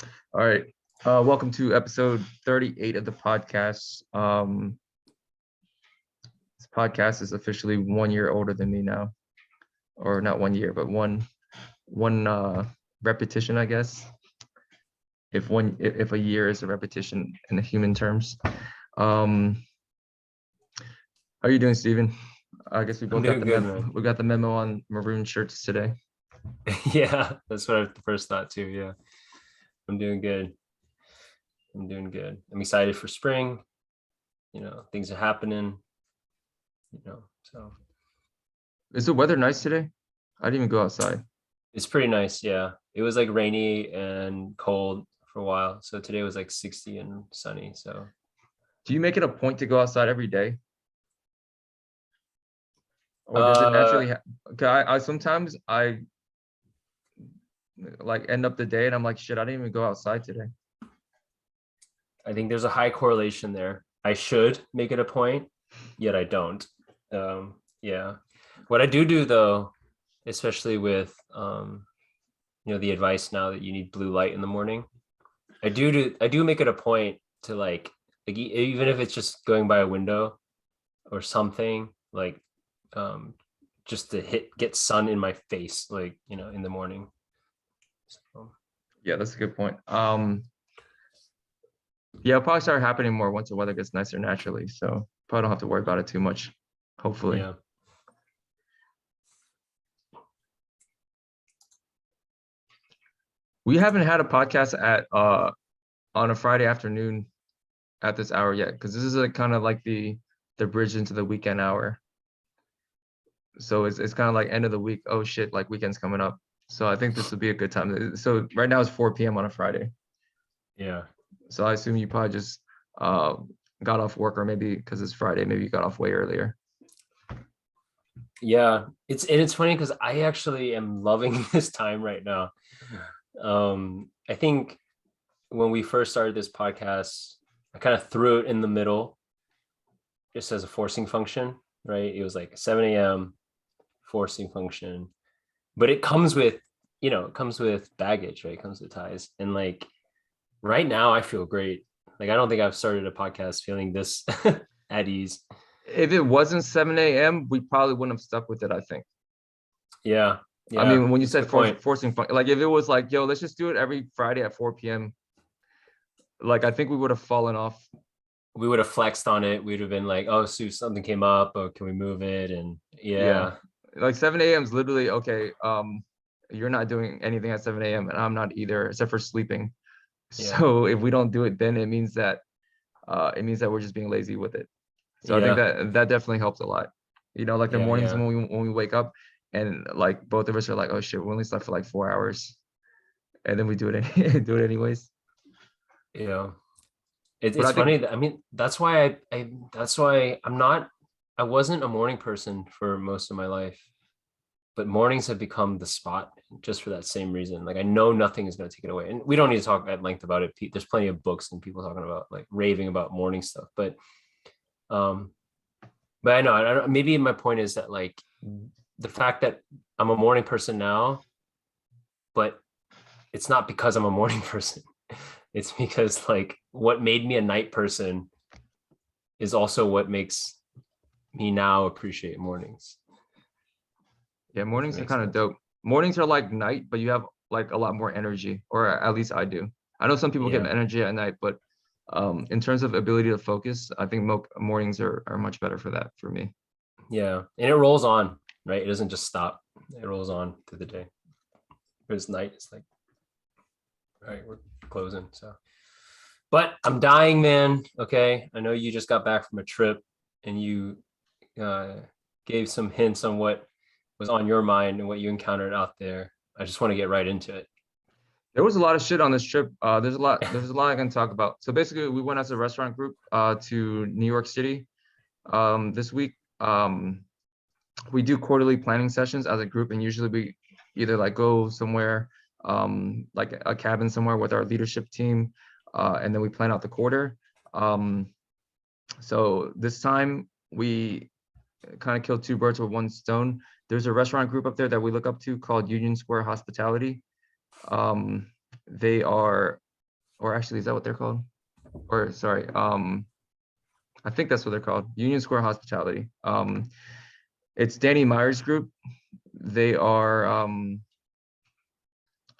All right. Welcome to episode 38 of the podcast. This podcast is officially 1 year older than me now, or not 1 year, but one repetition, I guess. If a year is a repetition in the human terms. How are you doing, Steven? I guess we I'm both got doing the good, memo. man. We got the memo on maroon shirts today. Yeah, that's what I first thought too. Yeah, I'm doing good. I'm doing good. I'm excited for spring. Things are happening. So Is the weather nice today? I didn't even go outside. it's pretty nice. Yeah, it was like rainy and cold for a while. So today was like 60 and sunny. So Do you make it a point to go outside every day? Or does it uh, naturally 'Cause I sometimes I like end up the day and I'm like, shit, I didn't even go outside today. I think there's a high correlation there. I should make it a point, yet I don't. Yeah, what I do though, especially with the advice now that you need blue light in the morning. I do make it a point to even if it's just going by a window or something, like um just to get sun in my face, in the morning. So Yeah, that's a good point. Yeah, it'll probably start happening more once the weather gets nicer naturally. So probably don't have to worry about it too much, hopefully. yeah. We haven't had a podcast at on a Friday afternoon at this hour yet, because this is like kind of like the bridge into the weekend hour. So it's kind of like end of the week. Oh shit, like weekend's coming up. So I think this would be a good time. So right now it's 4 p.m. on a Friday. Yeah. So I assume you probably just uh got off work, or maybe because it's Friday, maybe you got off way earlier. Yeah, it's funny because I actually am loving this time right now. I think when we first started this podcast, I kind of threw it in the middle just as a forcing function, right? It was like 7 a.m. forcing function, but it comes with baggage, right? It comes with ties. And like right now, I feel great. Like I don't think I've started a podcast feeling this at ease. If it wasn't 7 a.m., we probably wouldn't have stuck with it, I think. Yeah, I yeah, mean, when you that's a said good point. forcing fun, like if it was like, yo, let's just do it every Friday at 4 p.m., like I think we would have fallen off. We would have flexed on it. We'd have been like, "Oh, Sue, something came up. Oh, can we move it?" And Yeah. yeah, Like 7 a.m. is literally okay. You're not doing anything at 7 a.m. and I'm not either, except for sleeping. yeah, So if we don't do it, then it means that we're just being lazy with it. So I think yeah, that definitely helps a lot. Like the yeah, mornings yeah, when we wake up and like both of us are like, oh shit, we only slept for like 4 hours, and then we do it do it anyways. yeah. It, But it's I think funny that that's why that's why I wasn't a morning person for most of my life, but mornings have become the spot just for that same reason. Like I know nothing is going to take it away, and we don't need to talk at length about it. There's plenty of books and people talking about like raving about morning stuff, um, but I know maybe my point is that like the fact that I'm a morning person now, but it's not because I'm a morning person. It's because like what made me a night person is also what makes me now appreciate mornings. yeah, If it mornings are makes kind of sense. dope. Mornings are like night, but you have like a lot more energy, or at least I do. I know some people get Yeah. energy at night, but in terms of ability to focus, I think mornings are much better for that for me. Yeah. And it rolls on, right? It doesn't just stop. It rolls on through the day. Whereas night, it's like, all right, we're closing. So, but I'm dying, man. Okay. I know you just got back from a trip and you uh, gave some hints on what was on your mind and what you encountered out there. I just want to get right into it. There was a lot of shit on this trip. There's a lot I can talk about. So basically, we went as a restaurant group to New York City this week. We do quarterly planning sessions as a group, and usually we either like go somewhere like a cabin somewhere with our leadership team, and then we plan out the quarter. Um, so this time we kind of killed two birds with one stone. There's a restaurant group up there that we look up to called Union Square Hospitality. Um, they are or actually, is that what they're called? Or sorry, I think that's what they're called, Union Square Hospitality. It's Danny Meyer's group. They are,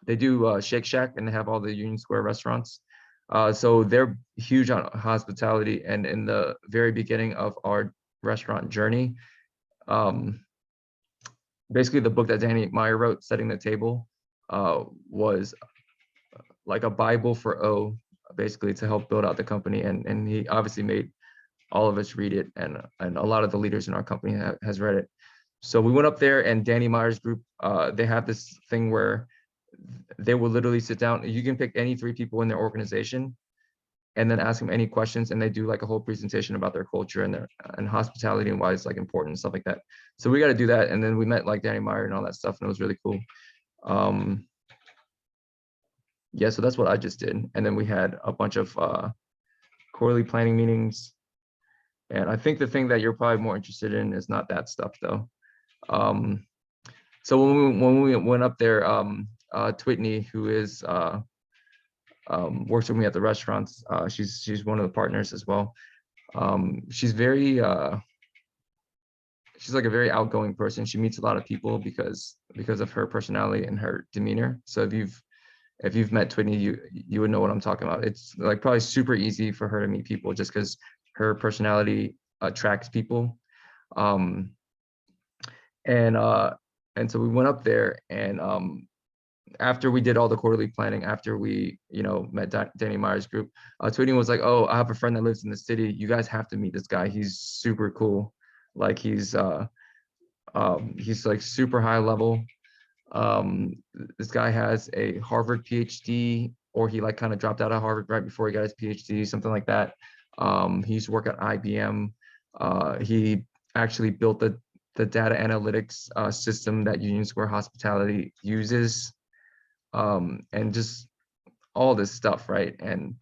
they do Shake Shack, and they have all the Union Square restaurants. So they're huge on hospitality. And in the very beginning of our restaurant journey, basically the book that Danny Meyer wrote, Setting the Table, was like a Bible for O, basically to help build out the company. And he obviously made all of us read it, and a lot of the leaders in our company has read it. So we went up there, and Danny Meyer's group, they have this thing where they will literally sit down. You can pick any 3 people in their organization and then ask them any questions, and they do like a whole presentation about their culture and their and hospitality and why it's like important and stuff like that. So we got to do that. And then we met like Danny Meyer and all that stuff, and it was really cool. Yeah, so that's what I just did. And then we had a bunch of quarterly planning meetings. And I think the thing that you're probably more interested in is not that stuff though. So when we went up there, Twitney, who is works with me at the restaurants, she's one of the partners as well. She's very she's like a very outgoing person. She meets a lot of people because of her personality and her demeanor. So if you've met Twitney, you would know what I'm talking about. It's like probably super easy for her to meet people just because her personality attracts people. And so we went up there, and after we did all the quarterly planning, after we, met Danny Meyer's group, Twitney was like, "Oh, I have a friend that lives in the city. You guys have to meet this guy. He's super cool. Like he's like super high level. This guy has a Harvard PhD, or he like kind of dropped out of Harvard right before he got his PhD, something like that. He used to work at IBM. He actually built the data analytics system that Union Square Hospitality uses, and just all this stuff, right? And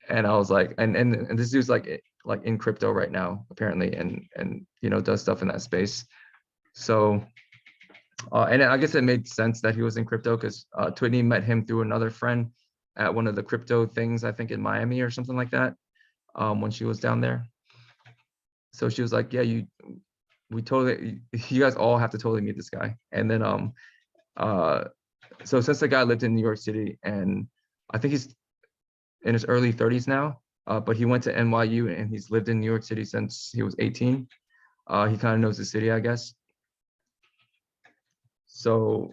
I was like, and this dude's like in crypto right now, apparently, and does stuff in that space. So, and I guess it made sense that he was in crypto because Twitney met him through another friend at one of the crypto things, I think in Miami or something like that, when she was down there. So she was like, "Yeah, you guys all have to totally meet this guy." And then so since the guy lived in New York City, and I think he's in his early 30s now, but he went to NYU and he's lived in New York City since he was 18. He kind of knows the city, I guess. So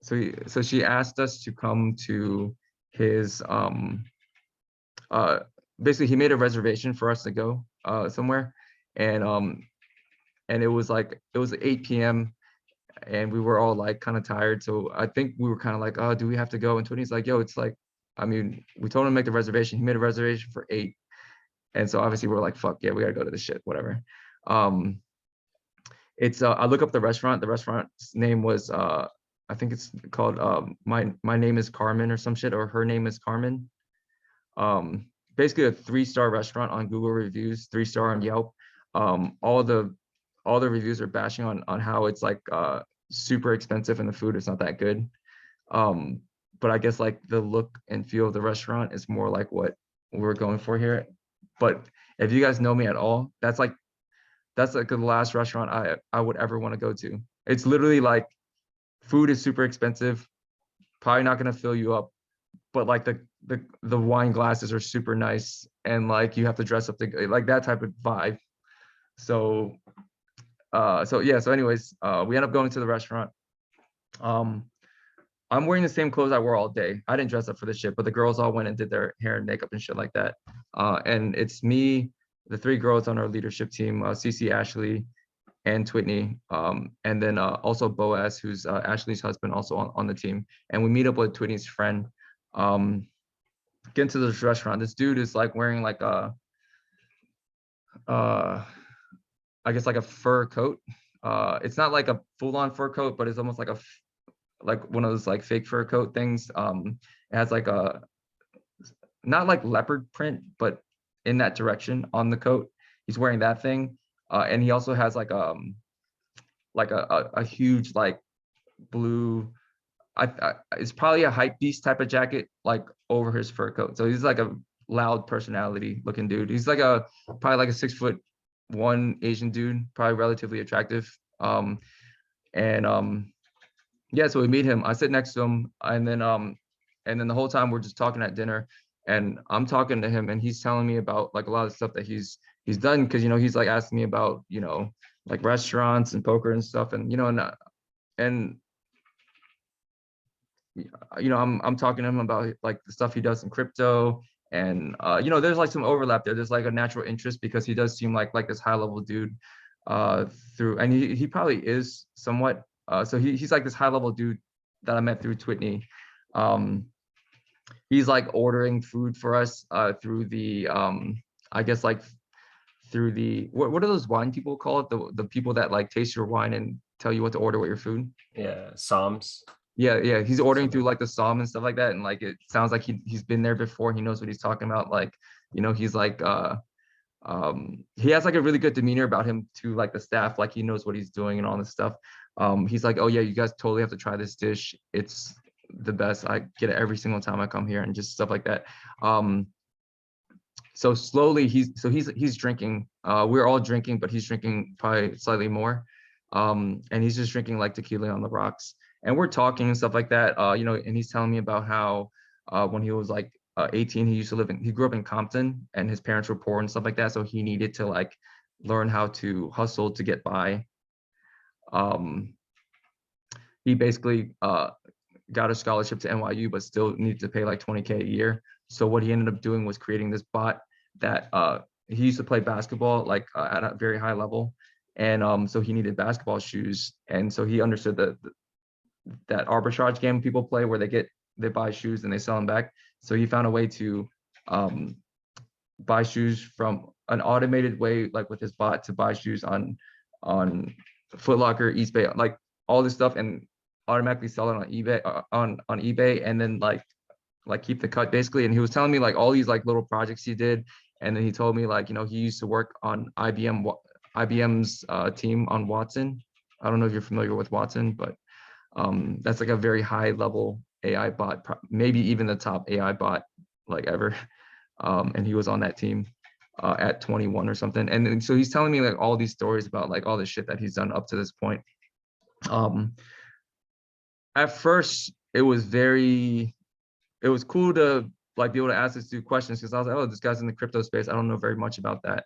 she asked us to come to his basically he made a reservation for us to go somewhere, and it was 8 p.m. and we were all like kind of tired. So I think we were kind of like, "Oh, do we have to go?" And Twitney's like, "Yo, it's like," I mean, we told him to make the reservation. He made a reservation for 8. And so obviously we're like, "Fuck yeah, we gotta go to this shit, whatever." It's I look up the restaurant. The restaurant's name was I think it's called my name is Carmen or some shit, or her name is Carmen. Basically a 3-star restaurant on Google reviews, 3-star on Yelp. All the reviews are bashing on how it's like super expensive and the food is not that good. But I guess like the look and feel of the restaurant is more like what we're going for here. But if you guys know me at all, that's like the last restaurant I would ever want to go to. It's literally like food is super expensive, probably not gonna fill you up, but like the wine glasses are super nice, and like you have to dress up to like that type of vibe. So so anyways, we end up going to the restaurant. I'm wearing the same clothes I wore all day. I didn't dress up for this shit, but the girls all went and did their hair and makeup and shit like that. And it's me, the 3 girls on our leadership team, Cece, Ashley, and Twitney, and then also Boaz, who's Ashley's husband, also on the team. And we meet up with Twitney's friend. Get into this restaurant. This dude is like wearing like a, I guess like a fur coat. It's not like a full-on fur coat, but it's almost like like one of those like fake fur coat things. It has like a, not like leopard print, but in that direction on the coat. He's wearing that thing. And he also has like a huge like blue it's probably a hype beast type of jacket, like over his fur coat. So he's like a loud personality looking dude. He's like probably like a 6'1" Asian dude, probably relatively attractive. And yeah, so we meet him. I sit next to him, and then the whole time we're just talking at dinner, and I'm talking to him, and he's telling me about like a lot of stuff that he's done, because he's like asking me about like restaurants and poker and stuff, and and I'm talking to him about like the stuff he does in crypto, and there's like some overlap there. There's like a natural interest because he does seem like this high level dude, through, and he probably is somewhat. So he's like this high level dude that I met through Twitney. He's like ordering food for us through the I guess like through the what are those wine people call it? The people that like taste your wine and tell you what to order with your food. Yeah, Psalms. Yeah, he's ordering through Something. like the Psalm and stuff like that, and like it sounds like he's been there before. He knows what he's talking about. Like, he's like he has like a really good demeanor about him to like the staff, like he knows what he's doing and all this stuff. He's like, oh yeah, you guys totally have to try this dish. It's the best. I get it every single time I come here, and just stuff like that. So slowly he's drinking. We're all drinking, but he's drinking probably slightly more. And he's just drinking like tequila on the rocks. And we're talking and stuff like that. And he's telling me about how when he was like 18, he grew up in Compton, and his parents were poor and stuff like that. So he needed to like learn how to hustle to get by. He basically got a scholarship to NYU, but still needed to pay like 20K a year. So what he ended up doing was creating this bot that he used to play basketball like at a very high level. And so he needed basketball shoes. And so he understood that arbitrage game people play where they buy shoes and they sell them back. So he found a way to buy shoes from an automated way, like with his bot, to buy shoes on Foot Locker, Eastbay, like all this stuff, and automatically sell it on eBay, on eBay, and then like keep the cut basically. And he was telling me like all these like little projects he did, and then he told me like he used to work on IBM's team on Watson. I don't know if you're familiar with Watson, but that's like a very high level AI bot, maybe even the top AI bot like ever. And he was on that team at 21 or something. And so he's telling me like all these stories about like all the shit that he's done up to this point. At first, it was cool to like be able to ask this dude questions, because I was like, oh, this guy's in the crypto space. I don't know very much about that.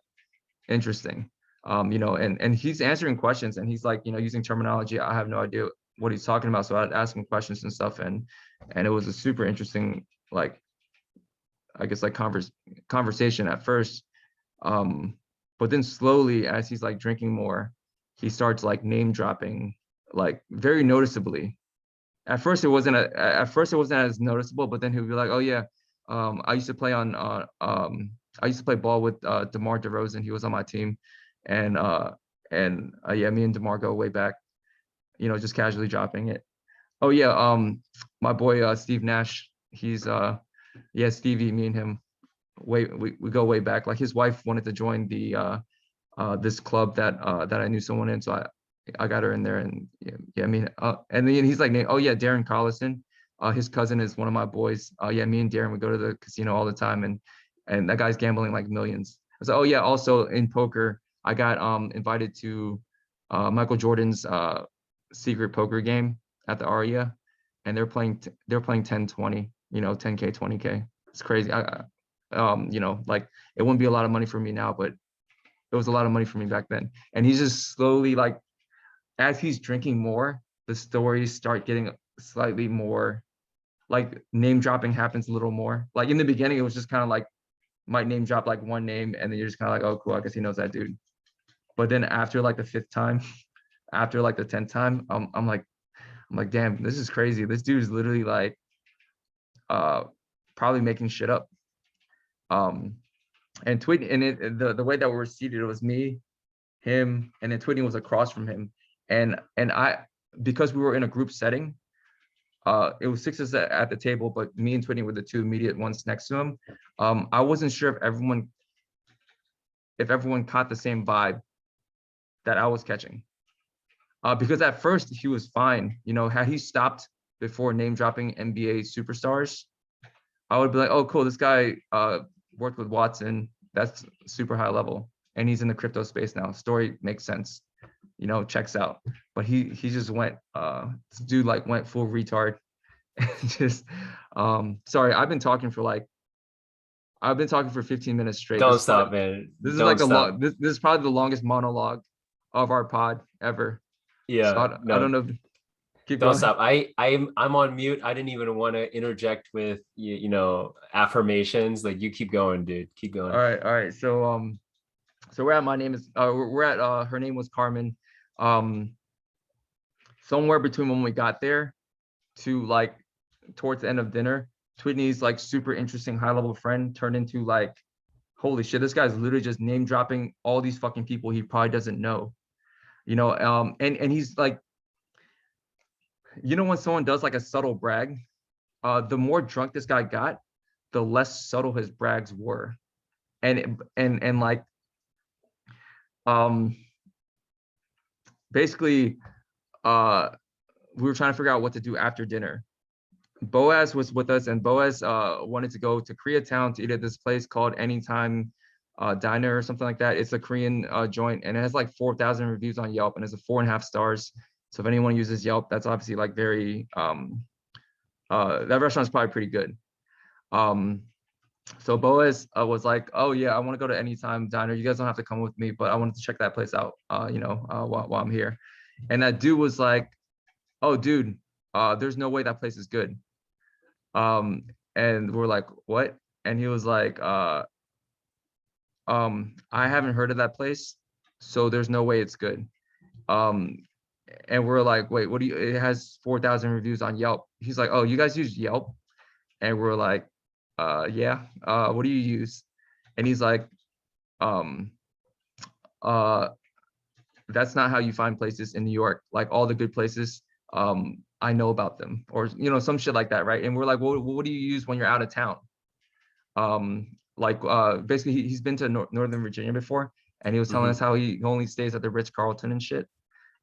Interesting. And he's answering questions, and he's like, using terminology I have no idea what he's talking about. So I'd ask him questions and stuff, and it was a super interesting, like, I guess like conversation at first. But then slowly, as he's like drinking more, he starts like name dropping, like very noticeably. At first it wasn't as noticeable, but then he'll be like, oh yeah, I used to play I used to play ball with DeMar DeRozan. He was on my team, and yeah, me and DeMar go way back. Just casually dropping it. Oh yeah, my boy Steve Nash. He's yeah, Stevie. Me and him, we go way back. Like his wife wanted to join the this club that I knew someone in, so I got her in there, and yeah, I mean, and then he's like, oh yeah, Darren Collison, his cousin is one of my boys. Yeah, me and Darren would go to the casino all the time, and that guy's gambling like millions. I was like, oh yeah, also in poker, I got invited to Michael Jordan's secret poker game at the Aria, and they're playing 10-20, 10K, 20K. It's crazy. Like it wouldn't be a lot of money for me now, but it was a lot of money for me back then. And he's just slowly, like, as he's drinking more, the stories start getting slightly more, like name dropping happens a little more. Like in the beginning, it was just kind of like might name drop like one name, and then you're just kind of like, oh cool, I guess he knows that dude. But then after like the 5th time, after like the 10th time, I'm like, damn, this is crazy. This dude is literally like probably making shit up. And Twitney, and the way that we were seated, it was me, him, and then Twitney was across from him. And I, because we were in a group setting, it was 6 of us at the table, but me and Twitney were the 2 immediate ones next to him. I wasn't sure if everyone caught the same vibe that I was catching. Because at first he was fine. Had he stopped before name dropping NBA superstars, I would be like, oh, cool, this guy worked with Watson. That's super high level. And he's in the crypto space now. Story makes sense, you know, checks out. But he just went, this dude like went full retard. Just sorry, I've been talking for 15 minutes straight. Don't stop, man. This is Don't like stop. this is probably the longest monologue of our pod ever. So Yeah, I don't no, know. Keep don't going. stop. I'm on mute. I didn't even want to interject with affirmations. Like you keep going, dude. Keep going. All right. So we're at my name is we're at her name was Carmen. Um, somewhere between when we got there to like towards the end of dinner, Twitney's like super interesting high level friend turned into like, holy shit, this guy's literally just name dropping all these fucking people he probably doesn't know, you know. And he's like, you know, when someone does like a subtle brag, the more drunk this guy got, the less subtle his brags were. And like basically we were trying to figure out what to do after dinner. Boaz was with us, and Boaz wanted to go to Koreatown to eat at this place called Anytime Diner or something like that. It's a Korean joint, and it has like 4,000 reviews on Yelp, and it's a 4.5 stars. So if anyone uses Yelp, that's obviously like very that restaurant's probably pretty good. So Boaz was like, oh yeah, I want to go to Anytime Diner. You guys don't have to come with me, but I wanted to check that place out, while I'm here. And that dude was like, oh dude, there's no way that place is good. And we're like, what? And he was like, I haven't heard of that place, so there's no way it's good. And we're like, wait, what do you, it has 4,000 reviews on Yelp. He's like, oh, you guys use Yelp? And we're like, yeah, what do you use? And he's like, that's not how you find places in New York. Like all the good places, I know about them, or some shit like that, right? And we're like, well, what do you use when you're out of town? Basically, he's been to Northern Virginia before, and he was telling us how he only stays at the Ritz-Carlton and shit.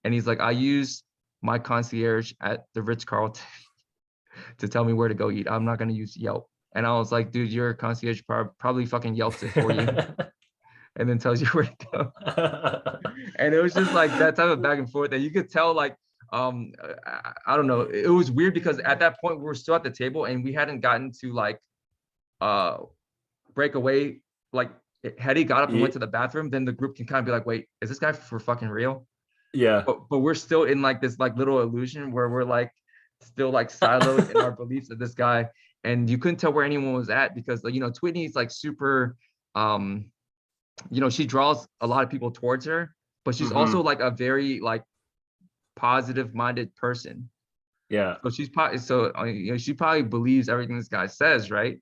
And he's like, I use my concierge at the Ritz-Carlton to tell me where to go eat. I'm not gonna use Yelp. And I was like, dude, your concierge probably fucking Yelps it for you and then tells you where to go. And it was just like that type of back and forth that you could tell, like, I don't know. It was weird because at that point we were still at the table and we hadn't gotten to like break away. Like had he got up and went to the bathroom, then the group can kind of be like, wait, is this guy for fucking real? Yeah. But we're still in like this like little illusion where we're like still like siloed in our beliefs of this guy. And you couldn't tell where anyone was at because Twitney's like super she draws a lot of people towards her, but she's also like a very like positive minded person. Yeah. So she's probably she probably believes everything this guy says, right?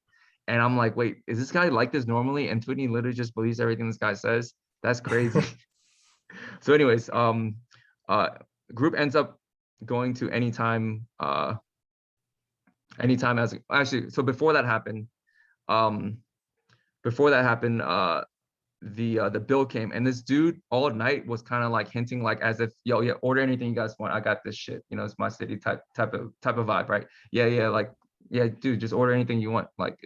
And I'm like, wait, is this guy like this normally? And Twitney literally just believes everything this guy says. That's crazy. So anyways, group ends up going to Anytime as actually, so before that happened, the bill came, and this dude all night was kind of like hinting like as if, yo, yeah, order anything you guys want, I got this shit, it's my city type of vibe, right? Yeah, like, yeah, dude, just order anything you want, like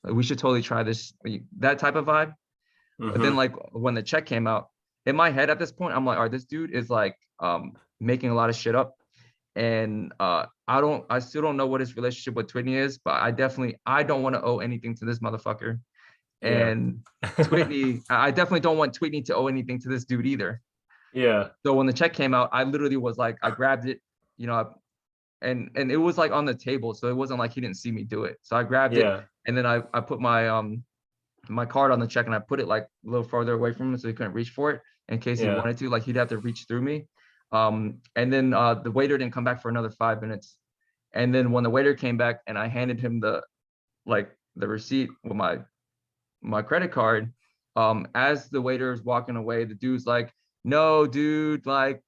we should totally try this, that type of vibe. But then like when the check came out, in my head at this point, I'm like, all right, this dude is like making a lot of shit up. And I still don't know what his relationship with Twitney is, but I don't want to owe anything to this motherfucker. And Twitney, I definitely don't want Twitney to owe anything to this dude either. Yeah. So when the check came out, I literally was like, I grabbed it, and it was like on the table, so it wasn't like he didn't see me do it. So I grabbed it, and then I put my my card on the check, and I put it like a little farther away from him so he couldn't reach for it in case he wanted to, like he'd have to reach through me. And then the waiter didn't come back for another 5 minutes. And then when the waiter came back and I handed him the receipt with my credit card, as the waiter is walking away, the dude's like, no, dude, like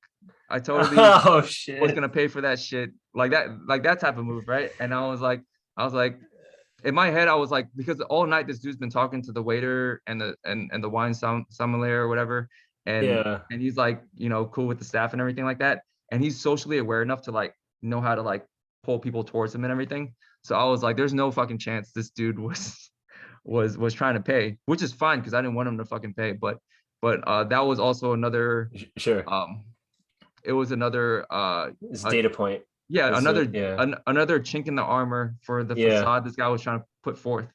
I totally was gonna pay for that shit. Like that type of move, right? And I was like, in my head, I was like, because all night this dude's been talking to the waiter and the wine sommelier or whatever. And he's like, cool with the staff and everything like that. And he's socially aware enough to like know how to like pull people towards him and everything. So I was like, there's no fucking chance this dude was trying to pay, which is fine because I didn't want him to fucking pay. But that was also another Sure. um it was another It's a uh data point. yeah, It's another yeah. another chink in the armor for the Yeah. facade this guy was trying to put forth.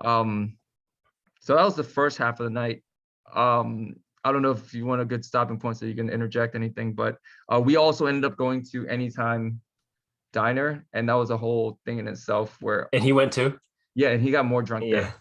Um so that was the first half of the night. I don't know if you want a good stopping point so you can interject anything, but we also ended up going to Anytime Diner, and that was a whole thing in itself where And he went too? yeah, and he got more drunk Yeah.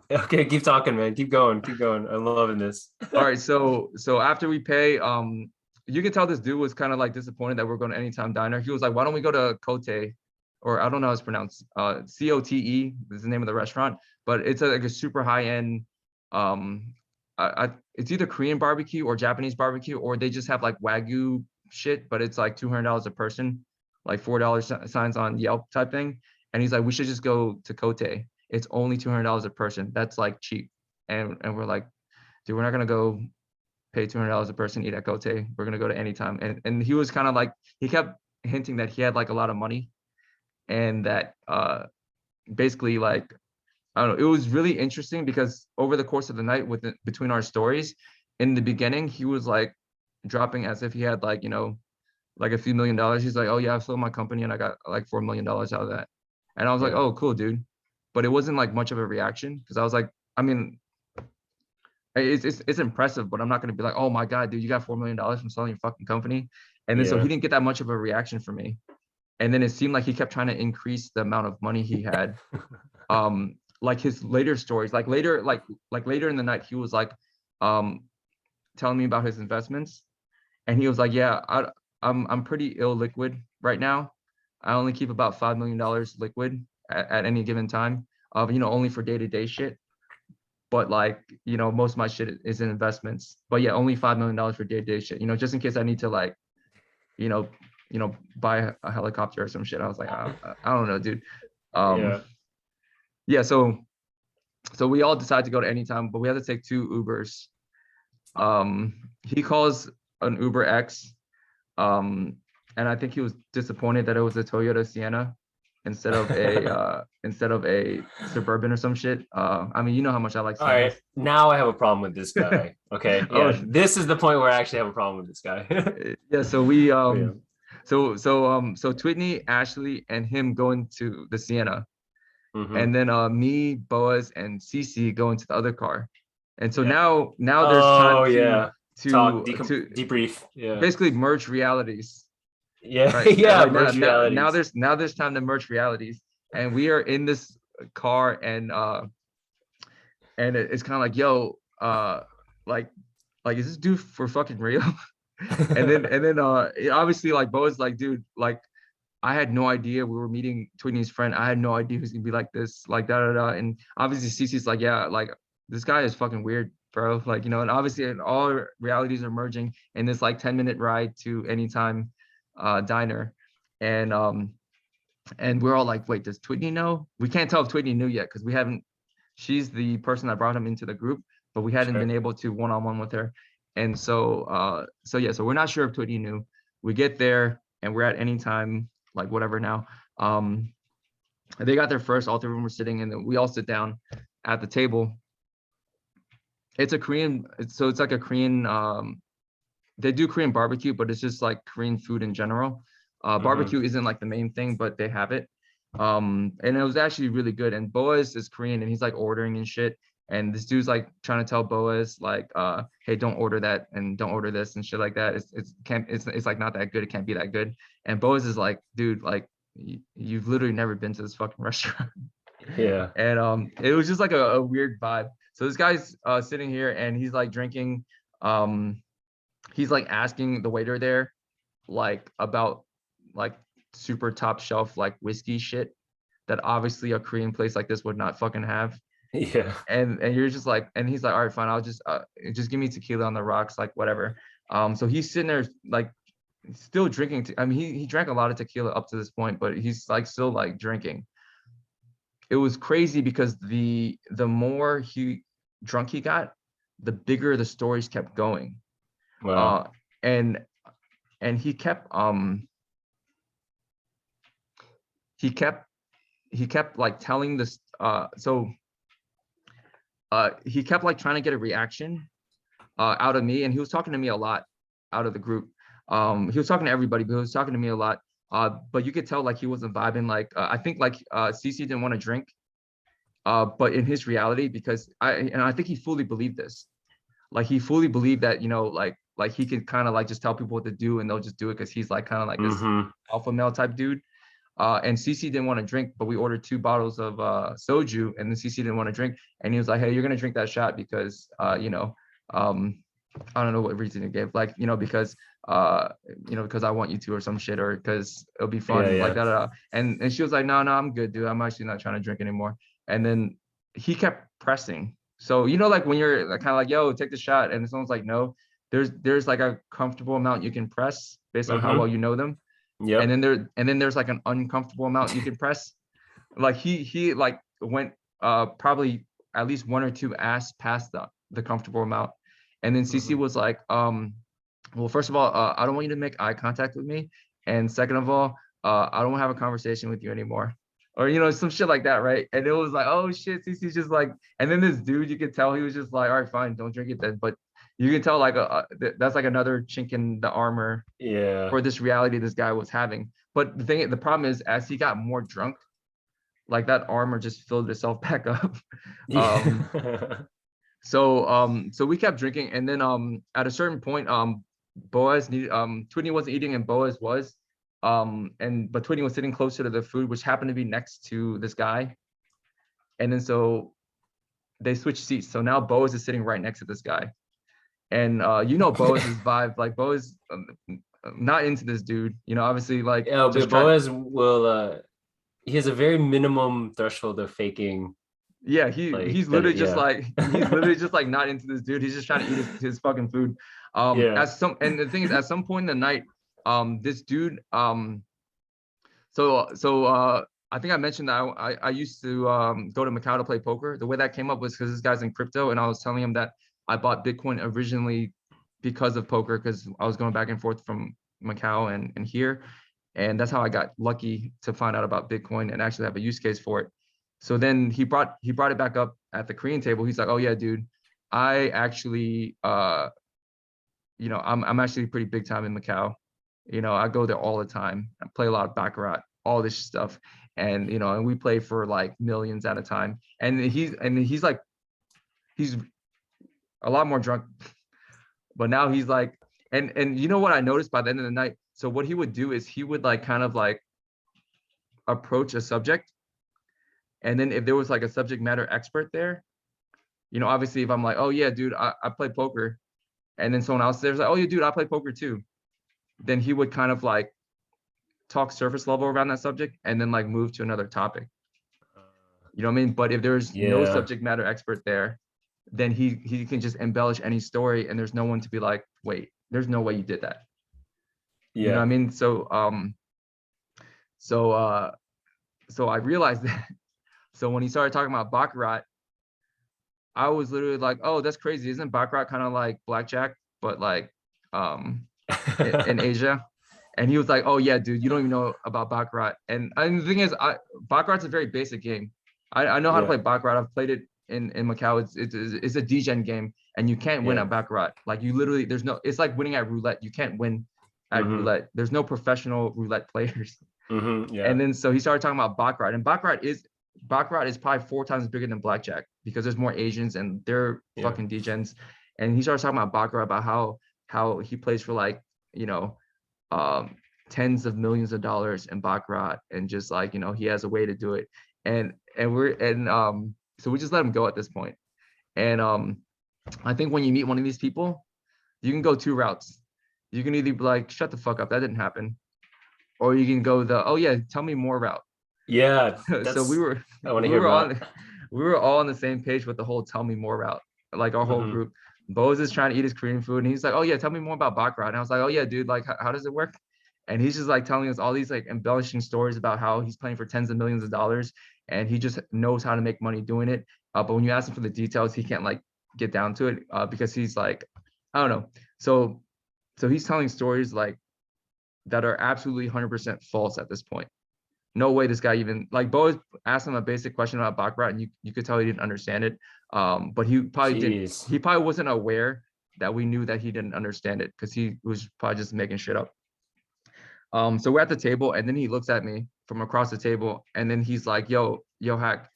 there. Okay, keep talking, man. Keep going. Keep going. I'm loving this. All right, so after we pay, you can tell this dude was kind of like disappointed that we're going to Anytime Diner. He was like, "Why don't we go to Cote?" Or I don't know how it's pronounced. COTE is the name of the restaurant, but it's like a super high end. Um, it's either Korean barbecue or Japanese barbecue, or they just have like Wagyu shit, but it's like $200 a person, like $4 signs on Yelp type thing. And he's like, "We should just go to Cote. It's only $200 a person. That's like cheap." And we're like, "Dude, we're not gonna go pay $200 a person, eat at Cote. We're gonna go to Anytime." And he was kind of like, he kept hinting that he had like a lot of money, and that basically like, I don't know, it was really interesting because over the course of the night, between our stories, in the beginning he was like dropping as if he had like, like a few $1 million. He's like, "Oh yeah, I sold my company and I got like $4 million out of that." And I was like, Yeah. "Oh cool, dude." But it wasn't like much of a reaction because I was like, I mean, it's impressive, but I'm not gonna be like, "Oh my god, dude, you got $4 million from selling your fucking company." And then so he Yeah. didn't get that much of a reaction from me. And then it seemed like he kept trying to increase the amount of money he had. Like his later stories, like later in the night, he was like um telling me about his investments. And he was like, "Yeah, I'm pretty illiquid right now. I only keep about $5 million liquid at any given time, only for day-to-day shit. But like, most of my shit is in investments. But yeah, only $5 million for day-to-day shit, just in case I need to like, you know, buy a helicopter or some shit." I was like, I don't know, dude. Um, Yeah. yeah, so we all decided to go to Anytime, but we had to take two Ubers. He calls an Uber X, and I think he was disappointed that it was a Toyota Sienna instead of a Suburban or some shit. I mean, you know how much I like All right. Siennas. Now I have a problem with this guy. Okay. Oh, Yeah. This is the point where I actually have a problem with this guy. yeah. So we Yeah. so Twitney, Ashley, and him going to the Sienna, Hmm. and then me, Boaz, and Cece go into the other car. And so Yeah. now there's time Oh yeah. Talk to debrief. Yeah. basically merge realities, Yeah. right? Yeah. Like now Merge now now realities. there's now there's time to merge realities, and we are in this car, and it's kind of like, yo, like is this dude for fucking real? And then obviously like Bo is like, dude, like I had no idea we were meeting Twitney's friend. I had no idea who's gonna be like this, like da da da. And obviously Cece's like, yeah, like this guy is fucking weird, bro. Like, and obviously all realities are merging in this like 10-minute ride to Anytime Diner. And we're all like, wait, does Twitney know? We can't tell if Twitney knew yet because we haven't, she's the person that brought him into the group, but we hadn't been Sure. able to one-on-one with her. And so yeah, so we're not sure if Twitney knew. We get there and we're at Anytime, like whatever now. They got there first, all three of them were sitting, and then we all sit down at the table. It's a Korean, so it's like a Korean, they do Korean barbecue, but it's just like Korean food in general. Hmm. Barbecue isn't like the main thing, but they have it. And it was actually really good. And Boaz is Korean and he's like ordering and shit. And this dude's like trying to tell Boaz like, hey, don't order that and don't order this and shit like that. It's like not that good. It can't be that good. And Boaz is like, dude, like you've literally never been to this fucking restaurant. Yeah. And it was just like a weird vibe. So this guy's sitting here and he's like drinking. Um, he's like asking the waiter there like about like super top shelf like whiskey shit that obviously a Korean place like this would not fucking have. Yeah. And you're just like, and he's like, all right, fine, I'll just give me tequila on the rocks, like whatever. So he's sitting there like still drinking. I mean, he drank a lot of tequila up to this point, but he's like still like drinking. It was crazy because the more he drunk he got, the bigger the stories kept going. Wow. Uh, and and he kept he kept like telling this he kept like trying to get a reaction out of me, and he was talking to me a lot out of the group. He was talking to everybody, but he was talking to me a lot. But you could tell like he wasn't vibing. Like I think like CC didn't want to drink, but in his reality, because I think he fully believed this. Like he fully believed that, you know, like he could kind of like just tell people what to do and they'll just do it because he's like kind of like this Mm-hmm. alpha male type dude. And CC didn't want to drink, but we ordered 2 bottles of soju, and then CC didn't want to drink, and he was like, "Hey, you're gonna drink that shot because, you know, I don't know what reason he gave, like, you know, because, you know, because I want you to or some shit, or because it'll be Yeah, fun, like yeah. that." And she was like, "No, no, I'm good, dude. I'm actually not trying to drink anymore." And then he kept pressing. So you know, like when you're kind of like, "Yo, take the shot," and someone's like, "No," there's like a comfortable amount you can press based on how Mm-hmm. well you know them, and Yep. then there's like an uncomfortable amount you can press. Like he like went probably at least 1 or 2 asks past the comfortable amount, and then CC Mm-hmm. was like, well, first of all, I don't want you to make eye contact with me, and second of all, I don't want to have a conversation with you anymore, or you know, some shit like that, right? And it was like, oh shit, CC's just like, and then this dude, you could tell he was just like, all right, fine, don't drink it then, but you can tell like that's like another chink in the armor Yeah. for this reality this guy was having. But the problem is, as he got more drunk, like that armor just filled itself back up. um, Yeah. so we kept drinking, and then at a certain point, Boaz needed Twitney wasn't eating and Boaz was. But Twitney was sitting closer to the food, which happened to be next to this guy. And then so they switched seats. So now Boaz is sitting right next to this guy. And you know Boaz's vibe, like Boaz not into this dude, you know, obviously like Yeah, just but trying. Boaz will he has a very minimum threshold of faking Yeah, like he's that literally just yeah. like he's literally just like not into this dude. He's just trying to eat his fucking food. Yeah. As some and the thing is, at some point in the night, this dude, I think I mentioned that I used to go to Macau to play poker. The way that came up was because this guy's in crypto, and I was telling him that I bought Bitcoin originally because of poker, because I was going back and forth from Macau and here, and that's how I got lucky to find out about Bitcoin and actually have a use case for it. So then he brought it back up at the Korean table. He's like, "Oh yeah, dude, I actually you know, I'm actually pretty big time in Macau. You know, I go there all the time. I play a lot of baccarat, all this stuff, and you know, and we play for like millions at a time." And he's like, he's a lot more drunk, but now he's like, and you know what I noticed by the end of the night? So what he would do is he would like kind of like approach a subject, and then if there was like a subject matter expert there, you know, obviously if I'm like, "Oh yeah, dude, I play poker," and then someone else there's like, "Oh yeah, dude, I play poker too," then he would kind of like talk surface level around that subject and then like move to another topic. You know what I mean? But if there's no Yeah. subject matter expert there, then he can just embellish any story, and there's no one to be like, "Wait, there's no way you did that." You know what Yeah. I mean? So so I realized that. So when he started talking about baccarat, I was literally like, "Oh, that's crazy. Isn't baccarat kind of like blackjack, but like um in Asia?" And he was like, "Oh yeah, dude, you don't even know about baccarat." And the thing is, baccarat's a very basic game. I know how to Yeah. play baccarat. I've played it in Macau. It's a degen game, and you can't win Yeah. at baccarat. Like you literally, there's no. It's like winning at roulette. You can't win at Mm-hmm. roulette. There's no professional roulette players. Mm-hmm. And Yeah. then so he started talking about baccarat, and baccarat is probably 4 times bigger than blackjack because there's more Asians and they're Yeah. fucking degens. And he started talking about baccarat, about how he plays for like, you know, um tens of millions of dollars in baccarat, and just like, you know, he has a way to do it. And so we just let him go at this point. And I think when you meet one of these people, you can go 2 routes. You can either be like, "Shut the fuck up, that didn't happen," or you can go the, "Oh yeah, tell me more" route. Yeah. So That's I want to we hear were about. on we were all on the same page with the whole "tell me more" route, like our whole Mm-hmm. group. Bose is trying to eat his Korean food, and he's like, "Oh yeah, tell me more about baccarat." And I was like, "Oh yeah, dude, like how does it work?" And he's just like telling us all these like embellishing stories about how he's playing for tens of millions of dollars, and he just knows how to make money doing it. But when you ask him for the details, he can't like get down to it, because he's like, I don't know. So he's telling stories like that are absolutely 100% false at this point. no way this guy even like Boaz asked him a basic question about baccarat, and you could tell he didn't understand it. But Jeez. he probably wasn't aware that we knew that he didn't understand it because he was probably just making shit up. So we're at the table, and then he looks at me from across the table, and then he's like, yo, Hack,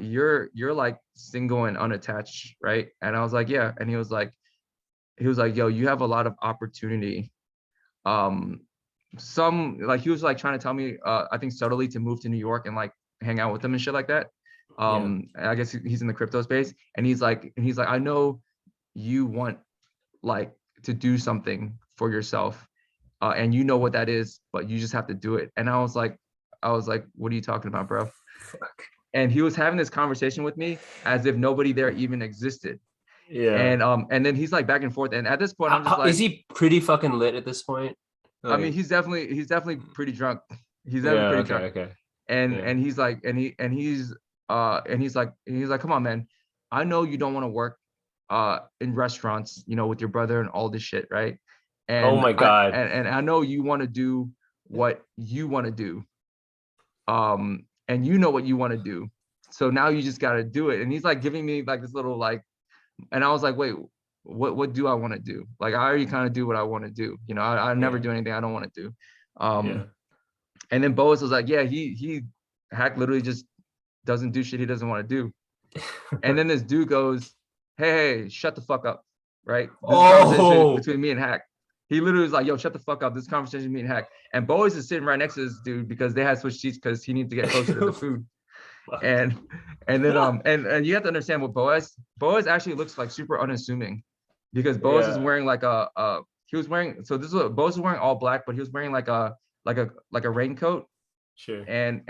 you're like single and unattached, right? And I was like, yeah. And he was like, yo, you have a lot of opportunity. Um, some like he was like trying to tell me, I think subtly to move to New York and like hang out with them and shit like that. Yeah. I guess he's in the crypto space, and he's like, I know you want like to do something for yourself, and you know what that is, but you just have to do it. And I was like, what are you talking about, bro? Fuck. And he was having this conversation with me as if nobody there even existed. Yeah. And then he's like back and forth. And at this point, I'm just Is like, he pretty fucking lit at this point? I mean, Like, he's definitely pretty drunk. He's definitely yeah. pretty Okay. drunk. Okay. And Yeah. he's like, and he's like, come on, man. I know you don't want to work in restaurants, you know, with your brother and all this shit, right? Oh And my God. and I know you want to do what you want to do. And you know what you want to do. So now you just got to do it. And he's like giving me like this little like, and I was like, wait, what do I want to do? Like I already kind of do what I want to do. You know, I never Yeah. do anything I don't want to do. Yeah. And then Boas was like, yeah, he Hack literally just doesn't do shit he doesn't want to do. And then this dude goes, hey, shut the fuck up. Right? This is a conversation Oh. between me and Hack. He literally was like, yo, shut the fuck up. This conversation between me and Hack. And Boas is sitting right next to this dude because they had switched seats because he needed to get closer to the food. Fuck. And then and you have to understand what Boaz actually looks like super unassuming because Boaz is Yeah. wearing like he was wearing, so this is what Boaz was wearing, all black, but he was wearing like a raincoat Sure. and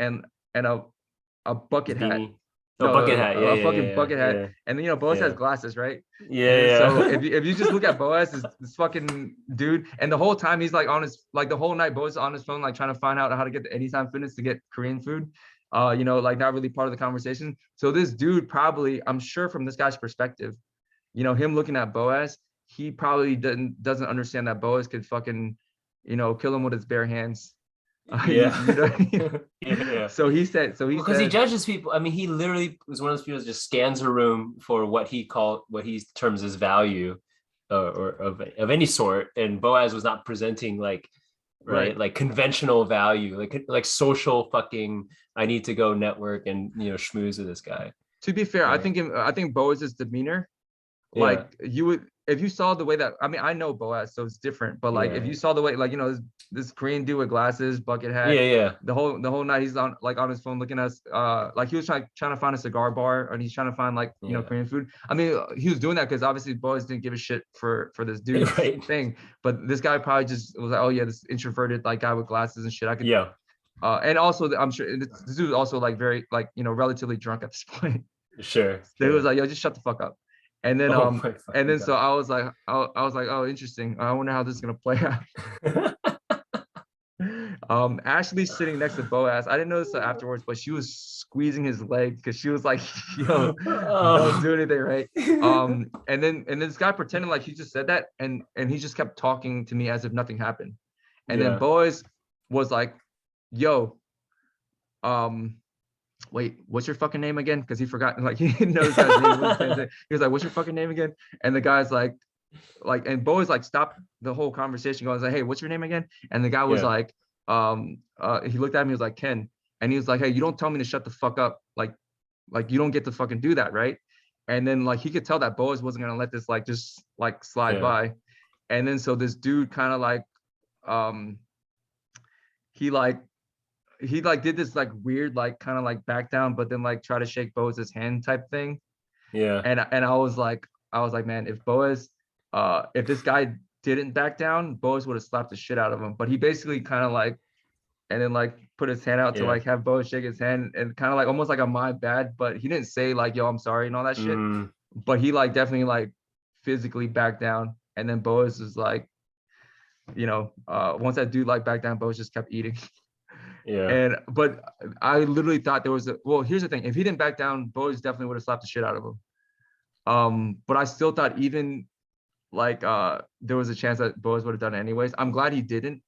a bucket hat. Beanie. Oh, No, bucket hat. Yeah. a Yeah. fucking Yeah. bucket hat. Yeah. And then, you know, Boaz has Yeah. glasses, right? And then so Yeah. if you just look at Boaz, this fucking dude, and the whole time he's like on his, like the whole night Boaz is on his phone, like trying to find out how to get to Anytime Fitness to get Korean food. You know, like not really part of the conversation. So this dude probably, I'm sure from this guy's perspective, you know, him looking at Boaz, he probably doesn't understand that Boaz could fucking, you know, kill him with his bare hands. Yeah. You know, Yeah. so he said, Because he judges people. I mean, he literally was one of those people that just scans a room for what he terms as value, or of any sort. And Boaz was not presenting like, right, right. like conventional value, like social fucking. I need to go network and schmooze with this guy. To be fair, Right. I think Boaz's demeanor, Yeah. like you would, if you saw the way that, I mean, I know Boaz, so it's different, but like if Yeah. you saw the way, like, you know, this Korean dude with glasses, bucket hat, Yeah. Yeah. the whole night he's on like on his phone looking at us, like he was trying to find a cigar bar, and he's trying to find like, you know, Yeah. Korean food. I mean, he was doing that because obviously Boaz didn't give a shit for this dude's Right. thing, but this guy probably just was like, oh yeah, this introverted like guy with glasses and shit, I could. Yeah. And also I'm sure this dude was also like very like, you know, relatively drunk at this point. Sure. So he was like, yo, just shut the fuck up. And then Oh my and fucking then so I was like, oh, interesting. I wonder how this is gonna play out. Ashley's sitting next to Boaz. I didn't notice that afterwards, but she was squeezing his leg because she was like, yo, don't do anything, right? And this guy pretended like he just said that, and he just kept talking to me as if nothing happened. And then Yeah. Boaz was like, yo, wait, what's your fucking name again? Because he forgot, like he didn't know this guy's name. He was like, what's your fucking name again? And the guy's like, and Boaz like stopped the whole conversation, going like, hey, what's your name again? And the guy was Yeah. like, he looked at me, he was like, Ken. And he was like, hey, you don't tell me to shut the fuck up. Like you don't get to fucking do that, right? And then like he could tell that Boaz wasn't gonna let this like just like slide Yeah. by. And then so this dude kind of like, he did this like weird like kind of like back down, but then like try to shake Boaz's hand type thing. Yeah. And I was like, man, if Boaz, if this guy didn't back down, Boaz would have slapped the shit out of him. But he basically kind of like, and then like put his hand out to Yeah. like have Boaz shake his hand, and kind of like almost like a my bad, but he didn't say like, yo, I'm sorry and all that shit. But he like definitely like physically backed down. And then Boaz was like, you know, once that dude like backed down, Boaz just kept eating. Yeah. But I literally thought there was well, here's the thing. If he didn't back down, Boaz definitely would have slapped the shit out of him. But I still thought even like there was a chance that Boaz would have done it anyways. I'm glad he didn't.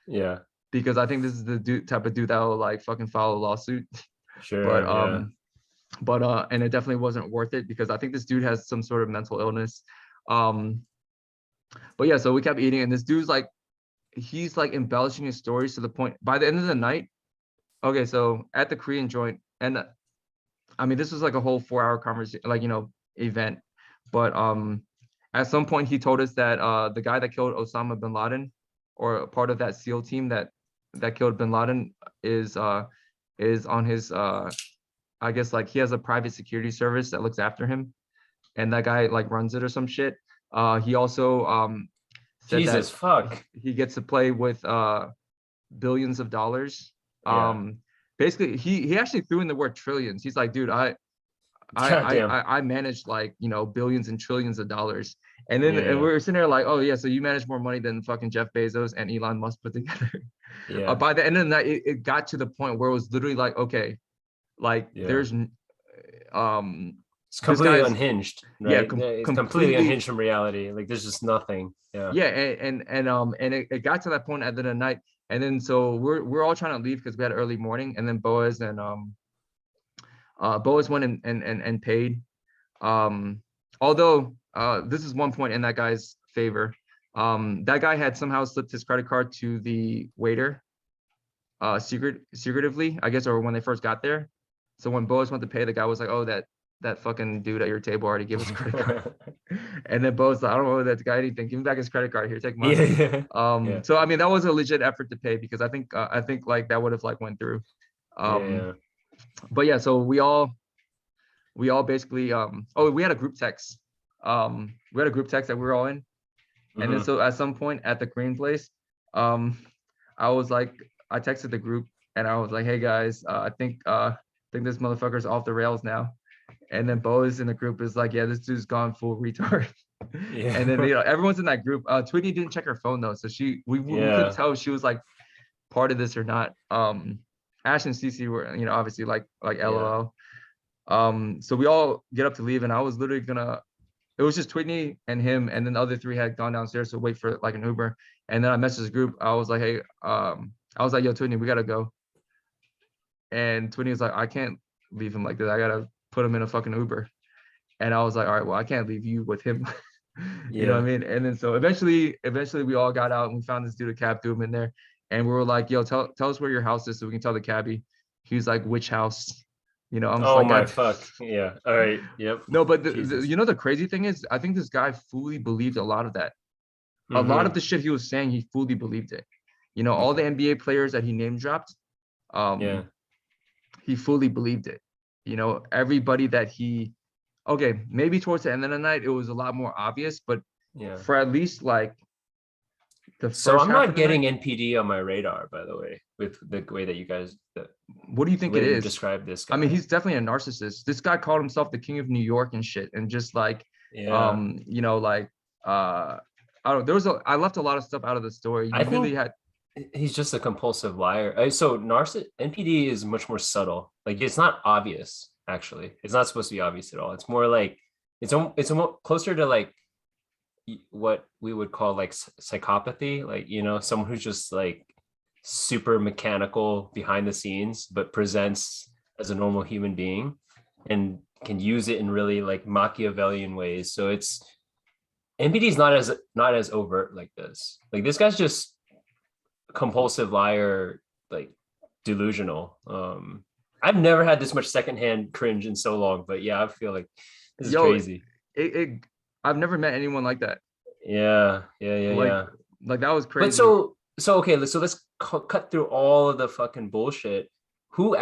Yeah. because I think this is the type of dude that will like fucking file a lawsuit. But Sure. Yeah. and it definitely wasn't worth it because I think this dude has some sort of mental illness. Um, but yeah, so we kept eating, and this dude's like, he's like embellishing his stories to the point by the end of the night. Okay, so at the Korean joint, and I mean, this was like a whole 4-hour conversation, like, event. But at some point he told us that the guy that killed Osama bin Laden, or a part of that SEAL team that killed bin Laden, is on his I guess like he has a private security service that looks after him, and that guy like runs it or some shit. He also said that Jesus fuck. he gets to play with billions of dollars. Yeah. Basically, he actually threw in the word trillions. He's like, dude, Goddamn. I managed like billions and trillions of dollars, and then and Yeah. we were sitting there like, oh yeah, so you manage more money than fucking Jeff Bezos and Elon Musk put together. Yeah. By the end of the night, it got to the point where it was literally like, okay, like Yeah. um It's this completely guy's unhinged, yeah right? It's completely completely unhinged from reality. Like there's just nothing. Yeah. yeah, and it got to that point at the end of the night, and then so we're all trying to leave because we had early morning, and then Boaz went and paid. Although this is one point in that guy's favor. That guy had somehow slipped his credit card to the waiter, secretively, I guess, or when they first got there. So when Boaz went to pay, the guy was like, "Oh, that fucking dude at your table already gave us a credit card." And then Bo's like, "I don't know that guy anything. Give me back his credit card. Here, take mine." Yeah. Yeah. So I mean, that was a legit effort to pay because I think like that would have like went through. Yeah. But yeah, so we all basically we had a group text. We had a group text that we were all in. And then Mhm. so at some point at the Korean place, um, I texted the group and I was like, "Hey guys, I think this motherfucker's off the rails now." And then Bo's in the group is like, "Yeah, this dude's gone full retard." And then Yeah. everyone's in that group. Tweety didn't check her phone though, so we couldn't Yeah. tell if she was like part of this or not. Ash and Cece were obviously like Yeah. LOL. So we all get up to leave, and I was literally gonna. It was just Whitney and him, and then the other three had gone downstairs to wait for like an Uber. And then I messaged the group. I was like, "Hey, I was like, yo, Whitney, we gotta go." And Whitney was like, "I can't leave him like this. I gotta put him in a fucking Uber." And I was like, "All right, well, I can't leave you with him." You know what I Yeah. mean? And then so eventually we all got out and we found this dude, a cab, threw him in there, and we were like, "Yo, tell us where your house is so we can tell the cabbie." He was like, "Which house?" I'm just Oh like, my God. fuck. Yeah. All right. Yep. No, but Jesus. the crazy thing is, I think this guy fully believed a lot of that. A lot of Mm-hmm. the shit he was saying, he fully believed it. All the NBA players that he name dropped, Yeah. um, he fully believed it. Everybody that okay, maybe towards the end of the night, it was a lot more obvious, but Yeah. for at least like the So first I'm half of not the night, getting NPD on my radar, by the way, with the way that what do you the think way it that you is? describe this I mean, guy. he's definitely a narcissist. This guy called himself the king of New York and shit, and just like, Yeah. like, I don't. I left a lot of stuff out of the story. I You really think had. he's just a compulsive liar. So NPD is much more subtle. Like it's not obvious, actually. It's not supposed to be obvious at all. It's more like it's closer to like what we would call like psychopathy, like someone who's just like super mechanical behind the scenes but presents as a normal human being and can use it in really like Machiavellian ways. So it's NPD is not as overt like this. Like this guy's just compulsive liar, like delusional. I've never had this much secondhand cringe in so long, but yeah, I feel like this is Yo, crazy. it I've never met anyone like that. Yeah, yeah, yeah, Like yeah. like that was But crazy. so okay, so let's cut through all of the fucking bullshit. Who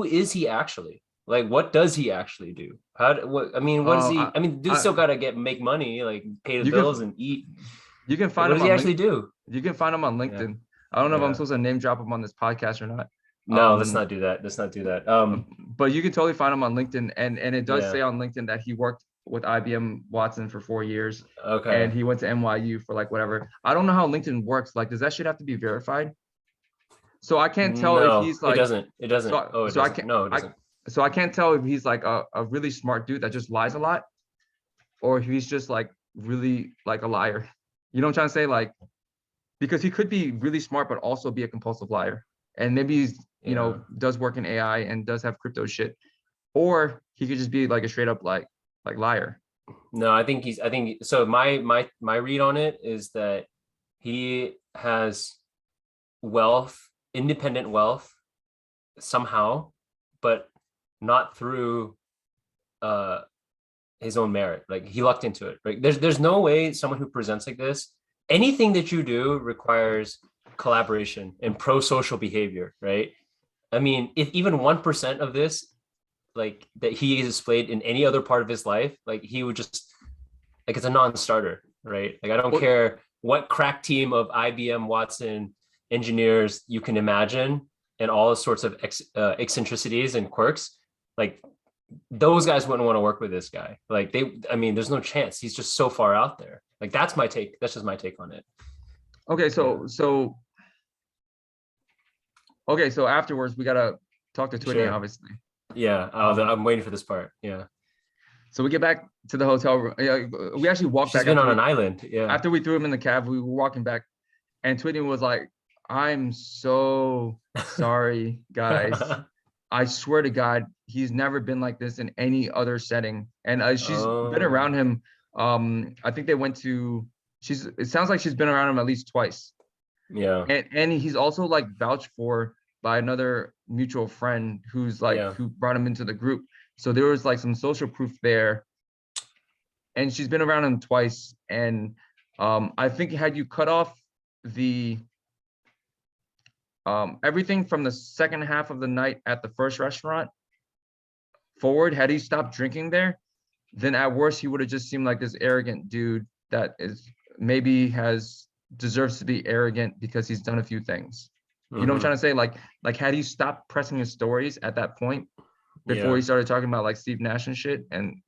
is he actually? Like, what does he actually do? What I mean, what is he? Uh, I mean, dude I still gotta make money, like pay the you can bills and eat. you can Like, find what him does he on link actually do? you can find him on Yeah, LinkedIn. I don't know if I'm yeah. supposed to name drop him on this podcast or not. No, let's Um, not do that. Let's not do that. but you can totally find him on LinkedIn, and it does Yeah. say on LinkedIn that he worked with IBM Watson for 4 years, and Okay. he went to NYU for like whatever. I don't know how LinkedIn works. Like, does that shit have to be verified? So I can't tell if No, he's it like doesn't. It doesn't. so Oh, it so I doesn't. can't No, it I doesn't. so I can't tell if he's like a really smart dude that just lies a lot, or if he's just like really like a liar. You know what I'm trying to say? Like because he could be really smart but also be a compulsive liar, and maybe he's Yeah. does work in AI and does have crypto shit, or he could just be like a straight up like liar. No, I think so. My read on it is that he has wealth, independent wealth somehow, but not through uh his own merit. Like he lucked into it. Right? There's no way someone who presents like this, anything that you do requires collaboration and pro-social behavior, right? I mean, if even 1% of this, like that he displayed in any other part of his life, like he would just like it's a non-starter, right? Like I don't Well, care what crack team of IBM Watson engineers you can imagine and all sorts of eccentricities and quirks, like those guys wouldn't want to work with this guy. Like I mean, there's no chance. He's just so far out there. Like that's my take. That's just my take on it. okay, Yeah. so afterwards we gotta talk to Twitney, Sure. obviously. Yeah. I'm waiting for this part. Yeah. So we get back to the hotel room. Yeah, we actually walked She's back been on an island. Yeah. after we threw him in the cab. We were walking back, and Twitney was like, "I'm so sorry, guys. I swear to God, he's never been like this in any other setting." And she's been Oh. around him. I think they went to. It sounds like she's been around him at least twice. Yeah. And he's also like vouched for by another mutual friend who's like Yeah. who brought him into the group. So there was like some social proof there, and she's been around him twice. And I think had you cut off the everything from the second half of the night at the first restaurant forward, had he stopped drinking there, then at worst he would have just seemed like this arrogant dude that is maybe deserves to be arrogant because he's done a few things. You know what I'm trying to say? Like had he stopped pressing his stories at that point before Yeah. he started talking about like Steve Nash and shit, and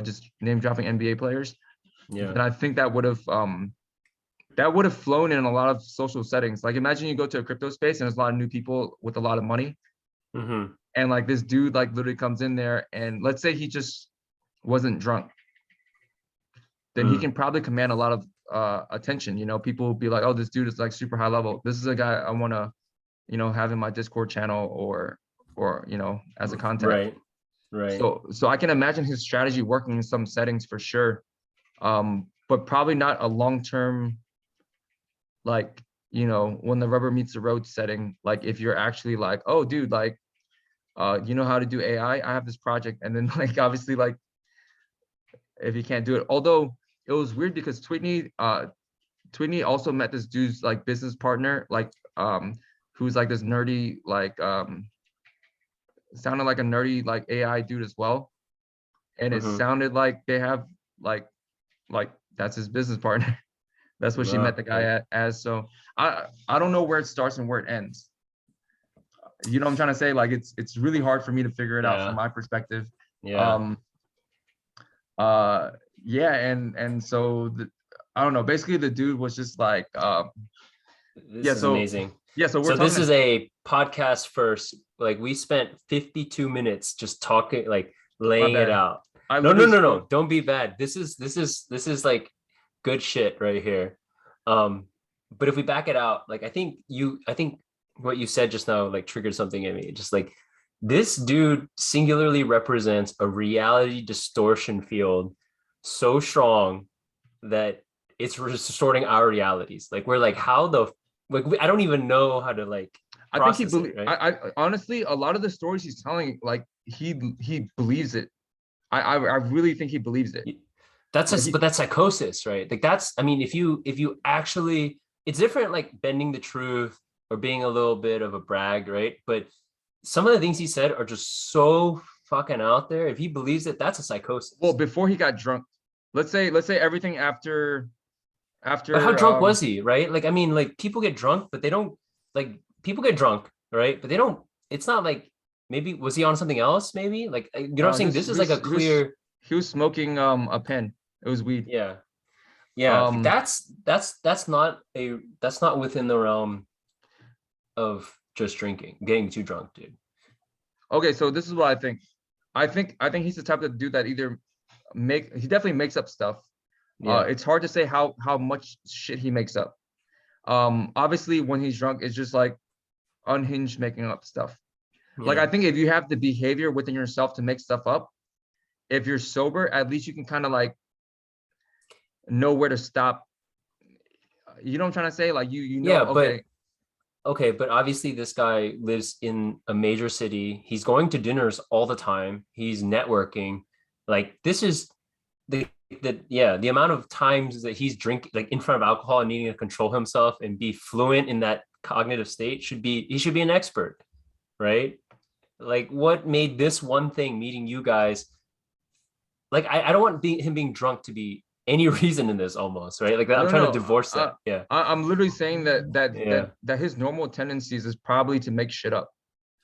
just name dropping NBA players, Yeah. then I think that would have flown in a lot of social settings. Like imagine you go to a crypto space and there's a lot of new people with a lot of money, and like this dude like literally comes in there, and let's say he just wasn't drunk, then he can probably command a lot of attention. People will be like, oh, this dude is like super high level. This is a guy I want to, have in my Discord channel or as a contact. Right. Right. So I can imagine his strategy working in some settings for sure, but probably not a long-term, like when the rubber meets the road setting. Like if you're actually like, oh, dude, like, you know how to do AI? I have this project, and then like obviously like if you can't do it, although it was weird because Twitney also met this dude's like business partner, like who's like this nerdy like sounded like a nerdy like AI dude as well, and it sounded like they have like that's his business partner. That's what she met the guy as. So I don't know where it starts and where it ends. You know what I'm trying to say? Like it's really hard for me to figure it out from my perspective. Yeah. Yeah, and so I don't know. Basically, the dude was just like, This is amazing. Yeah, so So this is a podcast first. Like we spent 52 minutes just talking, like laying it out. No. Don't be bad. This is like good shit right here. But if we back it out, like I think what you said just now like triggered something in me. Just like this dude singularly represents a reality distortion field so strong that it's distorting our realities. Like we're like, how the like I don't even know how to like. I think he believes. Right? I honestly, a lot of the stories he's telling, like he believes it. I really think he believes it. But that's psychosis, right? Like that's, I mean, if you actually, it's different, like bending the truth or being a little bit of a brag, right? But some of the things he said are just so fucking out there. If he believes it, that's a psychosis. Well, before he got drunk, let's say everything after. But how drunk was he, right? Like, I mean, like people get drunk, but they don't like people get drunk, right? But they don't. It's not like maybe was he on something else? Maybe like you know what I'm saying. This is like a clear. He was smoking a pen. It was weed. Yeah. That's not within the realm of just drinking, getting too drunk, dude. Okay, so this is what I think. I think he's the type of dude that either he definitely makes up stuff. Yeah. It's hard to say how much shit he makes up. Obviously when he's drunk, it's just like unhinged making up stuff. Like, Yeah. I think if you have the behavior within yourself to make stuff up, if you're sober, at least you can kind of like know where to stop. You know what I'm trying to say? Like you know, Yeah, but okay, okay, but obviously this guy lives in a major city. He's going to dinners all the time. He's networking. Like this is the amount of times that he's drinking like in front of alcohol and needing to control himself and be fluent in that cognitive state he should be an expert, right? Like what made this one thing meeting you guys like I don't want him being drunk to be any reason in this almost, right? Like I'm no, trying to no, divorce that. Yeah. I'm literally saying Yeah. that his normal tendencies is probably to make shit up,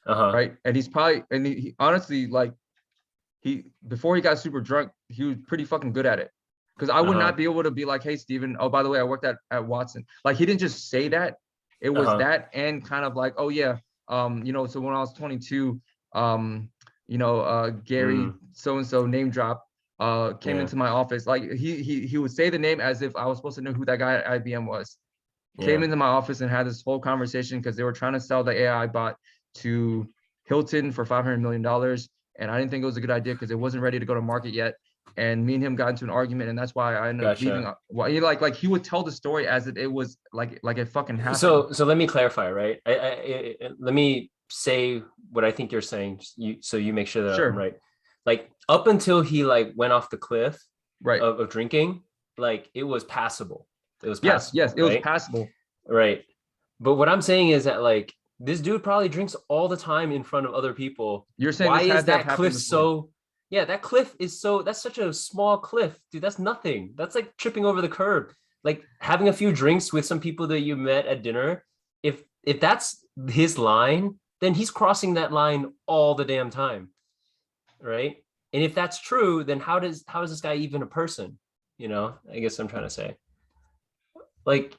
Uh-huh. right? And he's probably, and he honestly, like, he, before he got super drunk, he was pretty fucking good at it. Because I would Uh-huh. not be able to be like, hey, Steven, oh, by the way, I worked at Watson. Like, he didn't just say that. It was Uh-huh. that, and kind of like, oh yeah, so when I was 22, um, Gary Mm, so and so name drop came yeah. into my office. Like, he would say the name as if I was supposed to know who that guy at IBM was. Came Yeah. into my office and had this whole conversation because they were trying to sell the AI bot to Hilton for $500 million, and I didn't think it was a good idea because it wasn't ready to go to market yet. And me and him got into an argument, and that's why I ended up leaving. Gotcha. Well, he would tell the story as if it was like it fucking happened. So let me clarify, right? Let me say what I think you're saying. So you make sure that I'm Sure. right. Like up until he like went off the cliff Right. of drinking, like it was passable. It was Yes. Yes. passable, It was right? passable. Right. But what I'm saying is that like this dude probably drinks all the time in front of other people. You're saying Why this is had to have that happened cliff before. so? Yeah, that cliff is so. That's such a small cliff, dude. That's nothing. That's like tripping over the curb. Like having a few drinks with some people that you met at dinner. If that's his line, then he's crossing that line all the damn time, right? And if that's true, then how is this guy even a person? I guess I'm trying to say, like,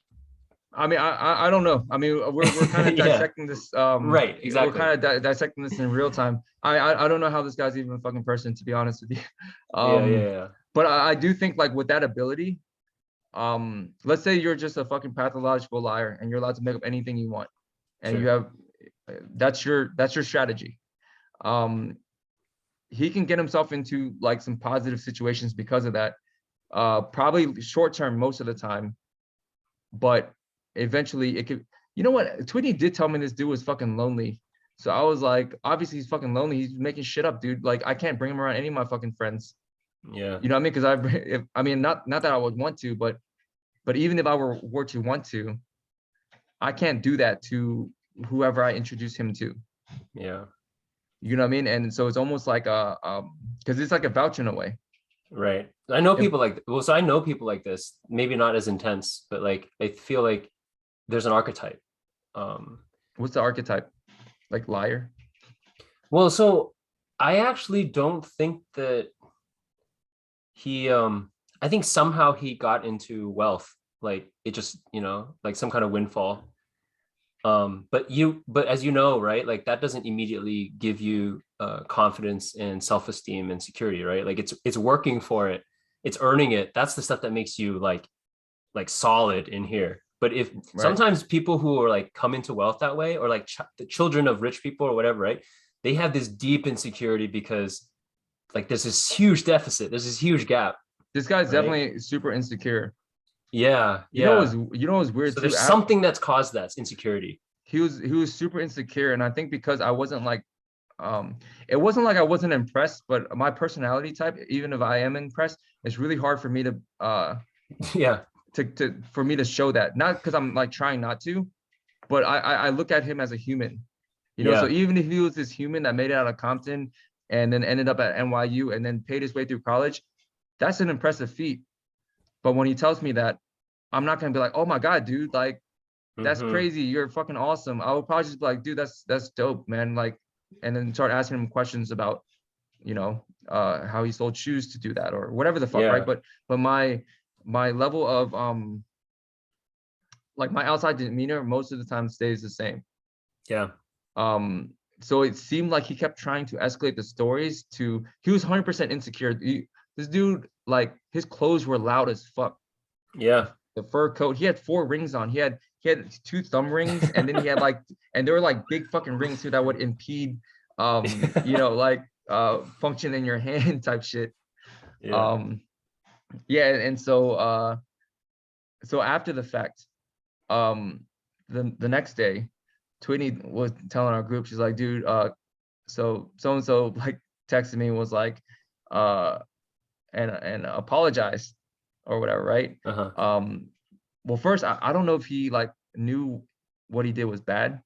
I mean, I don't know. I mean, we're kind of yeah, dissecting this. right, We're exactly. kind of dissecting this in real time. I don't know how this guy's even a fucking person, to be honest with you. Yeah, yeah, yeah. But I do think, like, with that ability, let's say you're just a fucking pathological liar and you're allowed to make up anything you want, and you Sure. have that's your strategy. Um, he can get himself into like some positive situations because of that. Probably short term most of the time, but eventually it could. You know what? Twitty did tell me this dude was fucking lonely. So I was like, obviously he's fucking lonely. He's making shit up, dude. Like, I can't bring him around any of my fucking friends. Yeah. You know what I mean? Because I mean, not that I would want to, but even if I were to want to, I can't do that to whoever I introduce him to. Yeah. You know what I mean? And so it's almost like because it's like a vouch in a way. Right. I know If, people so I know people like this, maybe not as intense, but like I feel like there's an archetype. Um, what's the archetype? Like liar? well, so I actually don't think that he I think somehow he got into wealth. Like it just, like some kind of windfall. But as you know, right, like that doesn't immediately give you confidence and self-esteem and security, right? Like it's working for it, it's earning it. That's the stuff that makes you like solid in here. But if Right. sometimes people who are like come into wealth that way, or like the children of rich people or whatever, right, they have this deep insecurity because like there's this huge deficit, there's this huge gap, This guy's right? definitely super insecure. Yeah, You know, yeah. what's weird So too. there's something that's caused that insecurity. He was super insecure, and I think because I wasn't like, it wasn't like I wasn't impressed, but my personality type, even if I am impressed, it's really hard for me to Yeah. for me to show that. Not because I'm like trying not to, but I look at him as a human. So Yeah. even if he was this human that made it out of Compton and then ended up at NYU and then paid his way through college, that's an impressive feat. But when he tells me that, I'm not gonna be like, oh my God, dude, like, that's Hmm. crazy. You're fucking awesome. I would probably just be like, dude, that's dope, man. Like, and then start asking him questions about, how he sold shoes to do that or whatever the fuck, right? Yeah. But my level of like my outside demeanor most of the time stays the same. Yeah. Um, so it seemed like he kept trying to escalate the stories to he was 100% insecure. This dude, like, his clothes were loud as fuck. Yeah. The fur coat, he had 4 rings on. he had 2 thumb rings, and then he had like, and they were like big fucking rings too that would impede, you know, like function in your hand type shit. Yeah. Um, yeah, and so after the fact, um, the next day, Twitney was telling our group, she's like, dude, so and so like texted me and was like, uh, and apologized or whatever, right? Uh-huh. Well, first, I don't know if he like knew what he did was bad,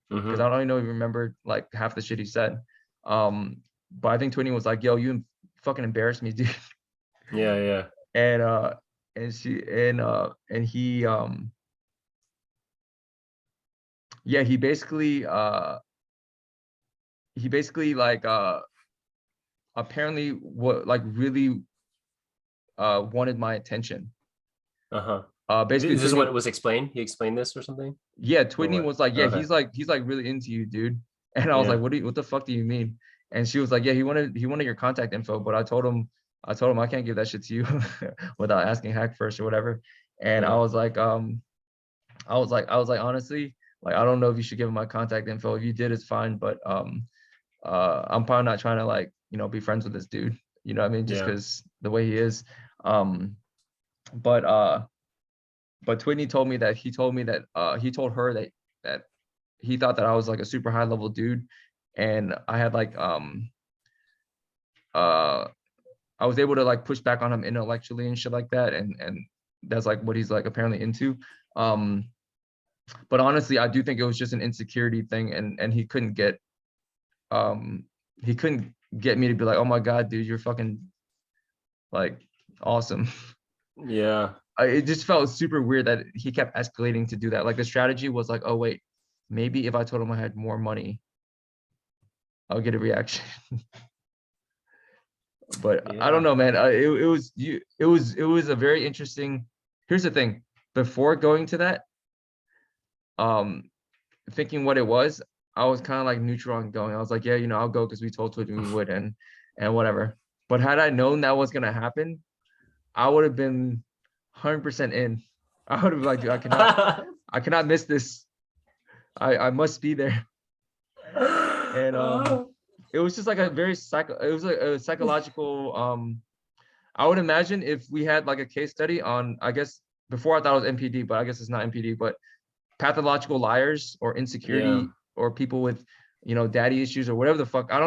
because I Mm-hmm. don't even know if he remembered like half the shit he said. But I think Twitney was like, yo, you fucking embarrassed me, dude. Yeah, yeah. And and yeah, he basically like apparently what like really wanted my attention. Uh-huh. Basically This is what Twitney, it was explained. He explained this or something? yeah, Or Twitney what? was like, yeah, Okay. he's like really into you, dude. And I was like, Yeah. what the fuck do you mean? And she was like, yeah, he wanted your contact info, but I told him I can't give that shit to you without asking Hack first or whatever. And Yeah. I was like, honestly, like I don't know if you should give him my contact info. If you did, it's fine, but I'm probably not trying to like, you know, be friends with this dude. You know what I mean? Just Yeah. because the way he is. Um, but uh but Twitney told me that he told her that he thought that I was like a super high level dude, and I had like uh I was able to like push back on him intellectually and shit like that, and that's like what he's like apparently into. Um, but honestly, I do think it was just an insecurity thing, and um he couldn't get me to be like, oh my god, dude, you're fucking like awesome. Yeah. It just felt super weird that he kept escalating to do that. Like the strategy was like, oh wait, maybe if I told him I had more money, I'll get a reaction. But I don't Yeah. know, man. It was a very interesting. Here's the thing. Before going to that, um, thinking what it was, I was kind of like neutral on going. I was like, yeah, you know, I'll go because we told Twitter we would, and whatever. But had I known that was gonna happen, I would have been 100% in. I would have been like, dude, I cannot miss this. I must be there. And Oh. it was just like a very it was a psychological I would imagine if we had like a case study on, I guess before I thought it was NPD, but I guess it's not NPD, but pathological liars or Yeah. insecurity or people with, you know, daddy issues or whatever the fuck. I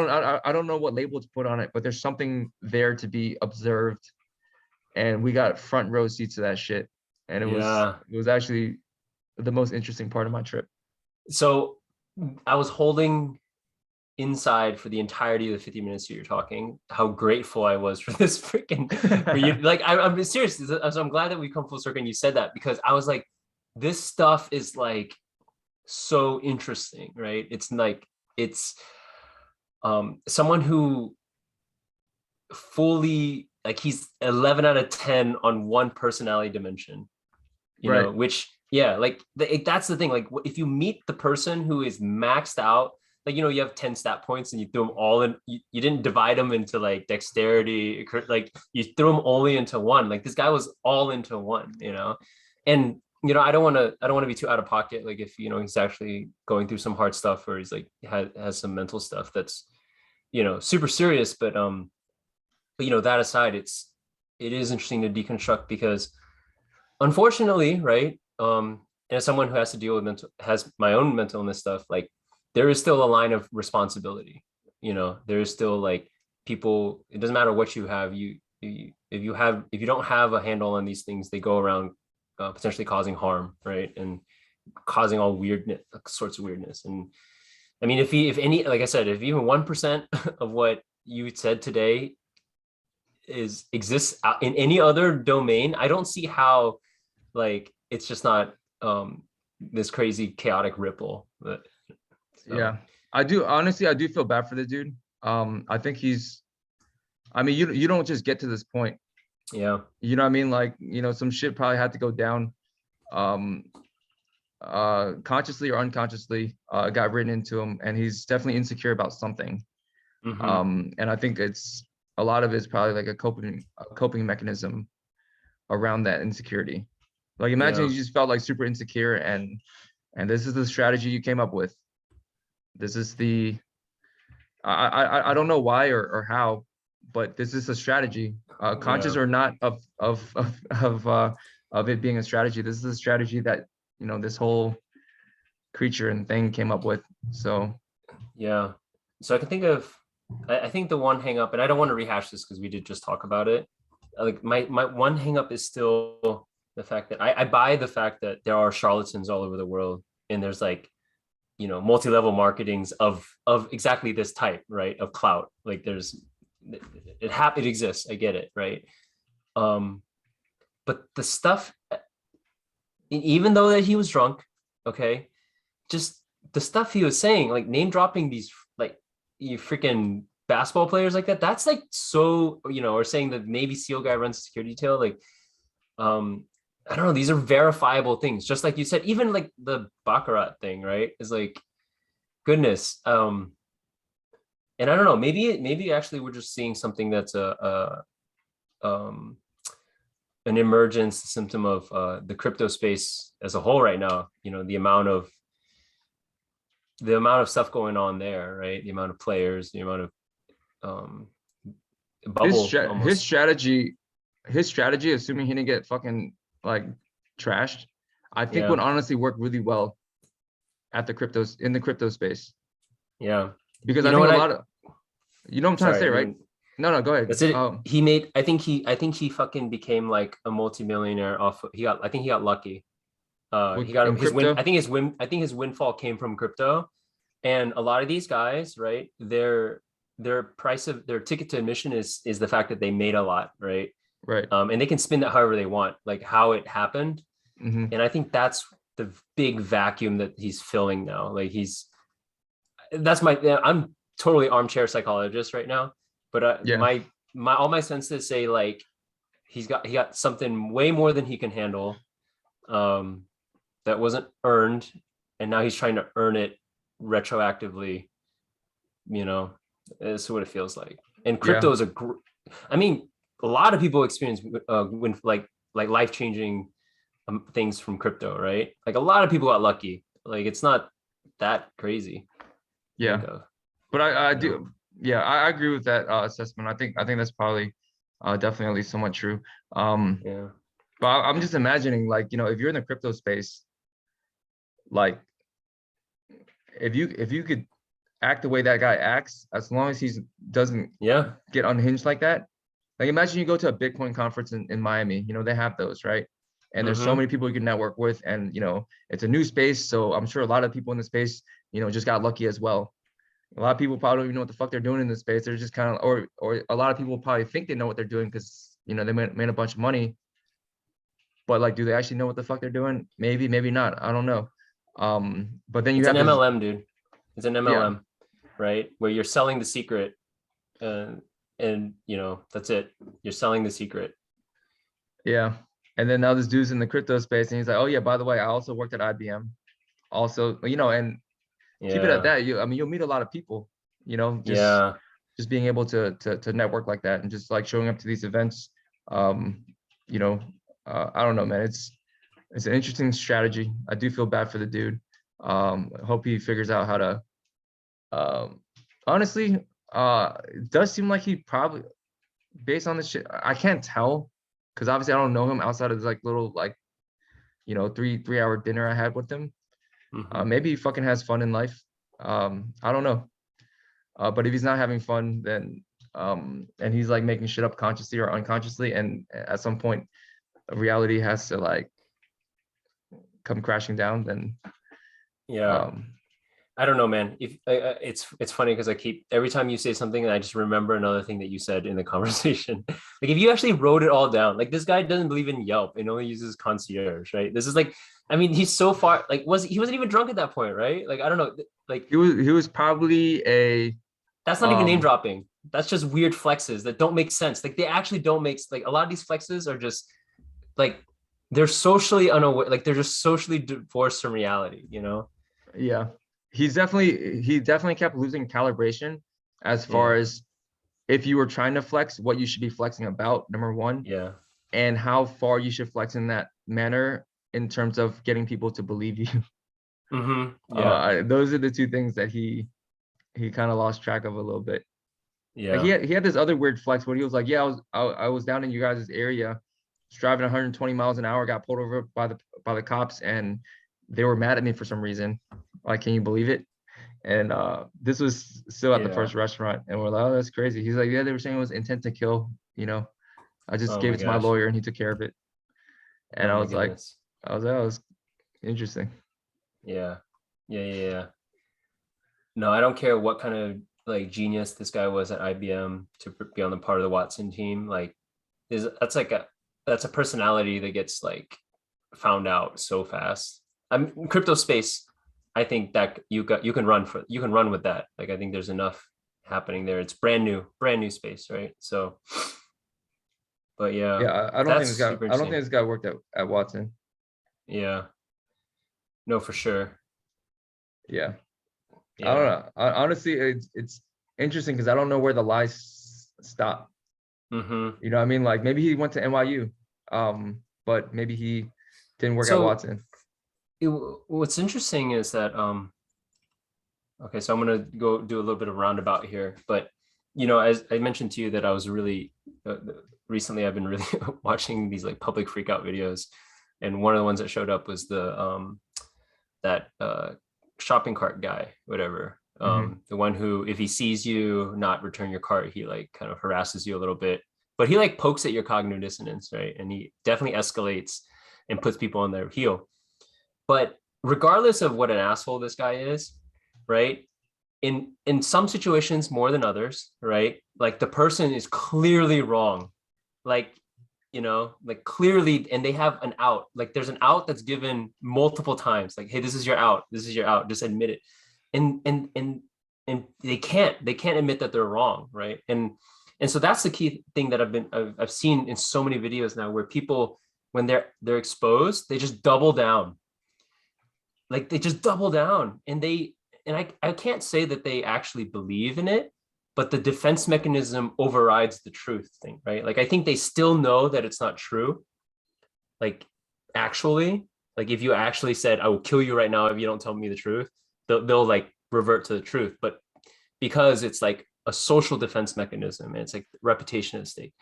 don't know what label to put on it, but there's something there to be observed, and we got front row seats to that shit. And Yeah. it was actually the most interesting part of my trip. So I was holding inside for the entirety of the 50 minutes you're talking how grateful I was for this freaking for you. Like I'm serious. So I'm glad that we come full circle and you said that, because I was like, this stuff is like so interesting, right? It's like it's someone who fully like he's 11 out of 10 on one personality dimension, you Right. know, which yeah, like that's the thing. Like if you meet the person who is maxed out, like, you know, you have 10 stat points and you threw them all in, you didn't divide them into like dexterity, like you threw them only into one. Like this guy was all into one, you know. And you know, I don't want to be too out of pocket, like if you know he's actually going through some hard stuff or he's like has some mental stuff that's, you know, super serious. But you know, that aside, it is interesting to deconstruct because unfortunately, right? And as someone who has to deal with has my own mental illness stuff, like there is still a line of responsibility. You know, there is still like people, it doesn't matter what you have, if you don't have a handle on these things, they go around potentially causing harm, right? And causing all weirdness, sorts of weirdness. And I mean, if any, like I said, if even 1% of what you said today exists in any other domain, I don't see how like it's just not this crazy chaotic ripple. But so Yeah. I do feel bad for the dude. I think I mean, you don't just get to this point. yeah. You know what I mean? Like, you know, some shit probably had to go down, um, consciously or unconsciously, got written into him, and he's definitely insecure about something. Mm-hmm. And I think a lot of it's probably like a coping mechanism around that insecurity. Like imagine Yeah. you just felt like super insecure and this is the strategy you came up with. This is the I don't know why or how, but this is a strategy. Conscious Yeah. or not of it being a strategy. This is a strategy that, you know, this whole creature and thing came up with. So Yeah. So I can think of, I think the one hang up, and I don't want to rehash this because we did just talk about it. Like my one hang up is still the fact that I buy the fact that there are charlatans all over the world, and there's like, you know, multi-level marketings of exactly this type, right? Of clout. Like there's it exists. I get it, right? Um, but the stuff, even though that he was drunk, okay, just the stuff he was saying, like name dropping these like you freaking basketball players like that. That's like so, you know, or saying the Navy SEAL guy runs a security detail. Like, um, I don't know. These are verifiable things. Just like you said, even like the Baccarat thing, right? Is like goodness. And I don't know. Maybe actually we're just seeing something that's a an emergence symptom of the crypto space as a whole right now. You know, the amount of stuff going on there, right? The amount of players, the amount of um, bubble his almost. strategy, assuming he didn't get fucking like trashed, I think Yeah, would honestly work really well at the cryptos in the crypto space. yeah. Because You I know think what? a lot of, you know what I'm trying to say, Sorry. right? No, no, go ahead. That's it. He made. I think he fucking became like a multimillionaire off. He got. I think he got lucky. He got In his win. crypto, I think his win. I think his windfall came from crypto, and a lot of these guys, right? Their price of their ticket to admission is the fact that they made a lot, right? right? And they can spin that however they want, like how it happened. Hmm. And I think that's the big vacuum that he's filling now. Like that's my, I'm totally armchair psychologist right now, but Yeah, my all my senses say like he got something way more than he can handle, um, that wasn't earned, and now he's trying to earn it retroactively. You know, is what it feels like. And yeah, crypto is I mean, a lot of people experience when like life changing things from crypto, right? Like a lot of people got lucky. Like it's not that crazy to yeah. think of, But I you know? do, yeah, I agree with that assessment. I think that's probably definitely at least somewhat true. Um, Yeah. but I'm just imagining, like, you know, if you're in the crypto space, like if you could act the way that guy acts, as long as he's doesn't Yeah. get unhinged like that. Like imagine you go to a Bitcoin conference in Miami, you know, they have those, right? And there's so Mm-hmm. many people you can network with, and you know, it's a new space. So I'm sure a lot of people in the space, you know, just got lucky as well. A lot of people probably don't even know what the fuck they're doing in this space. They're just kind of, or a lot of people probably think they know what they're doing because you know they made a bunch of money, but like, do they actually know what the fuck they're doing? Maybe, maybe not. I don't know. But then you It's an have this, MLM, dude. It's an yeah, MLM, right? Where you're selling the secret, and you know that's it. You're selling the secret. yeah. And then now this dude's in the crypto space, and he's like, oh yeah, by the way, I also worked at IBM. Also, you know, and keep it at Yeah. that. I mean, you'll meet a lot of people. You know, Yeah. just being able to network like that and just like showing up to these events. Um, you know, I don't know, man. It's an interesting strategy. I do feel bad for the dude. I hope he figures out how to. Um, honestly, it does seem like he probably, based on this shit, I can't tell because obviously I don't know him outside of this like little like, you know, three hour dinner I had with him. Mm-hmm. Maybe he fucking has fun in life. I don't know. But if he's not having fun, then and he's like making shit up consciously or unconsciously, and at some point reality has to like come crashing down, then Yeah. um I don't know, man. If it's funny because I keep every time you say something, I just remember another thing that you said in the conversation. Like if you actually wrote it all down, like this guy doesn't believe in Yelp and only uses concierge, right? This is like, I mean, he's so far. Like he wasn't even drunk at that point, right? Like I don't know, like he was probably a that's not even name um dropping. That's just weird flexes that don't make sense. Like they actually don't make like a lot of these flexes are just like they're socially unaware, like they're just socially divorced from reality, you know? yeah, he definitely kept losing calibration as far Yeah, as if you were trying to flex, what you should be flexing about, number one, yeah, and how far you should flex in that manner in terms of getting people to believe you. Yeah. Those are the two things that he kind of lost track of a little bit. Like Yeah. he had this other weird flex where he was like, yeah, I was down in you guys' area, was driving 120 miles an hour, got pulled over by the cops, and they were mad at me for some reason. Like, can you believe it? And this was still at the Yeah. first restaurant, and we're like, oh, that's crazy. He's like, yeah, they were saying it was intent to kill. I just Oh gave my it to my gosh. lawyer, and he took care of it. And Oh I my was like, goodness. that was interesting. Yeah. Yeah. Yeah. Yeah. No, I don't care what kind of like genius this guy was at IBM to be on the part of the Watson team. Like, that's a personality that gets like found out so fast. I'm crypto space. I think that you can run with that. Like, I think there's enough happening there. It's brand new space, right? So, but yeah, Yeah, I don't think that's this guy. super I don't interesting. think this guy worked at Watson. Yeah, no, for sure. Yeah, I don't Yeah. know. Honestly, it's interesting because I don't know where the lies stop. Mm-hmm. You know what I mean? Like maybe he went to NYU, but maybe he didn't work at So Watson. what's interesting is that okay, so I'm gonna go do a little bit of roundabout here, but as I mentioned to you that I was really recently I've been really watching these like public freakout videos, and one of the ones that showed up was the that shopping cart guy, whatever, Hmm. the one who if he sees you not return your cart, he like kind of harasses you a little bit, but he like pokes at your cognitive dissonance, right? And he definitely escalates and puts people on their heel. But regardless of what an asshole this guy is, right? In some situations more than others, right? Like the person is clearly wrong. Like, like clearly, and they have an out. Like there's an out that's given multiple times. Like, hey, this is your out. This is your out. Just admit it. And they can't admit that they're wrong, right? And so that's the key thing that I've seen in so many videos now where people when they're exposed, they just double down, like they just double down and I can't say that they actually believe in it, but the defense mechanism overrides the truth thing, right? Like I think they still know that it's not true. Like actually, like if you actually said, I will kill you right now if you don't tell me the truth, they'll like revert to the truth. But because it's like a social defense mechanism and it's like reputation at stake.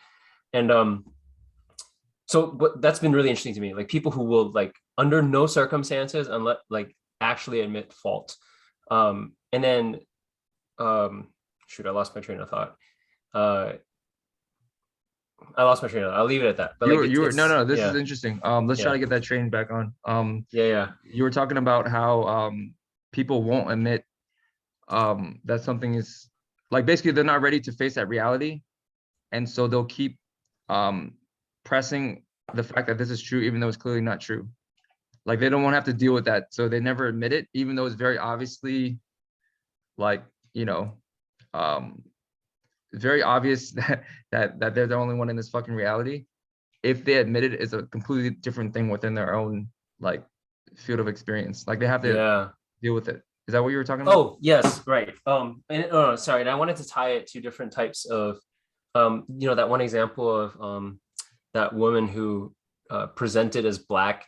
And so but that's been really interesting to me, like people who will like under no circumstances unless like actually admit fault. And then shoot, I lost my train of thought. uh I'll leave it at that, but like You were no, it's no, this is yeah. interesting. Let's try Yeah. to get that train back on. Yeah. Yeah. You were talking about how people won't admit that something is like basically they're not ready to face that reality, and so they'll keep um pressing the fact that this is true even though it's clearly not true. Like they don't want to have to deal with that, so they never admit it, even though it's very obviously like you know um very obvious that they're the only one in this fucking reality. If they admit it, is a completely different thing within their own like field of experience. Like they have to Yeah. deal with it. Is that what you were talking about? Oh, yes, right. And oh, no, sorry. And I wanted to tie it to different types of, that one example of that woman who presented as black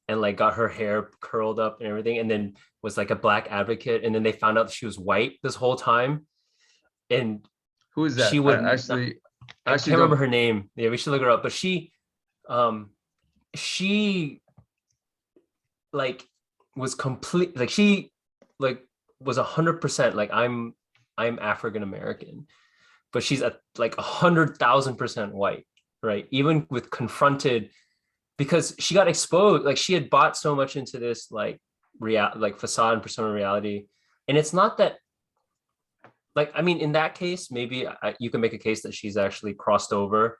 and like got her hair curled up and everything, and then was like a black advocate, and then they found out that she was white this whole time, and Who is she that? would not, I I actually can't remember don't. her name. Yeah, we should look her up. But um, she like was complete, like she like was 100% like I'm African American, but she's at like 100,000% white, right? Even with confronted, because she got exposed, like she had bought so much into this like facade and persona reality, and it's not that, like, I mean, in that case, maybe you can make a case that she's actually crossed over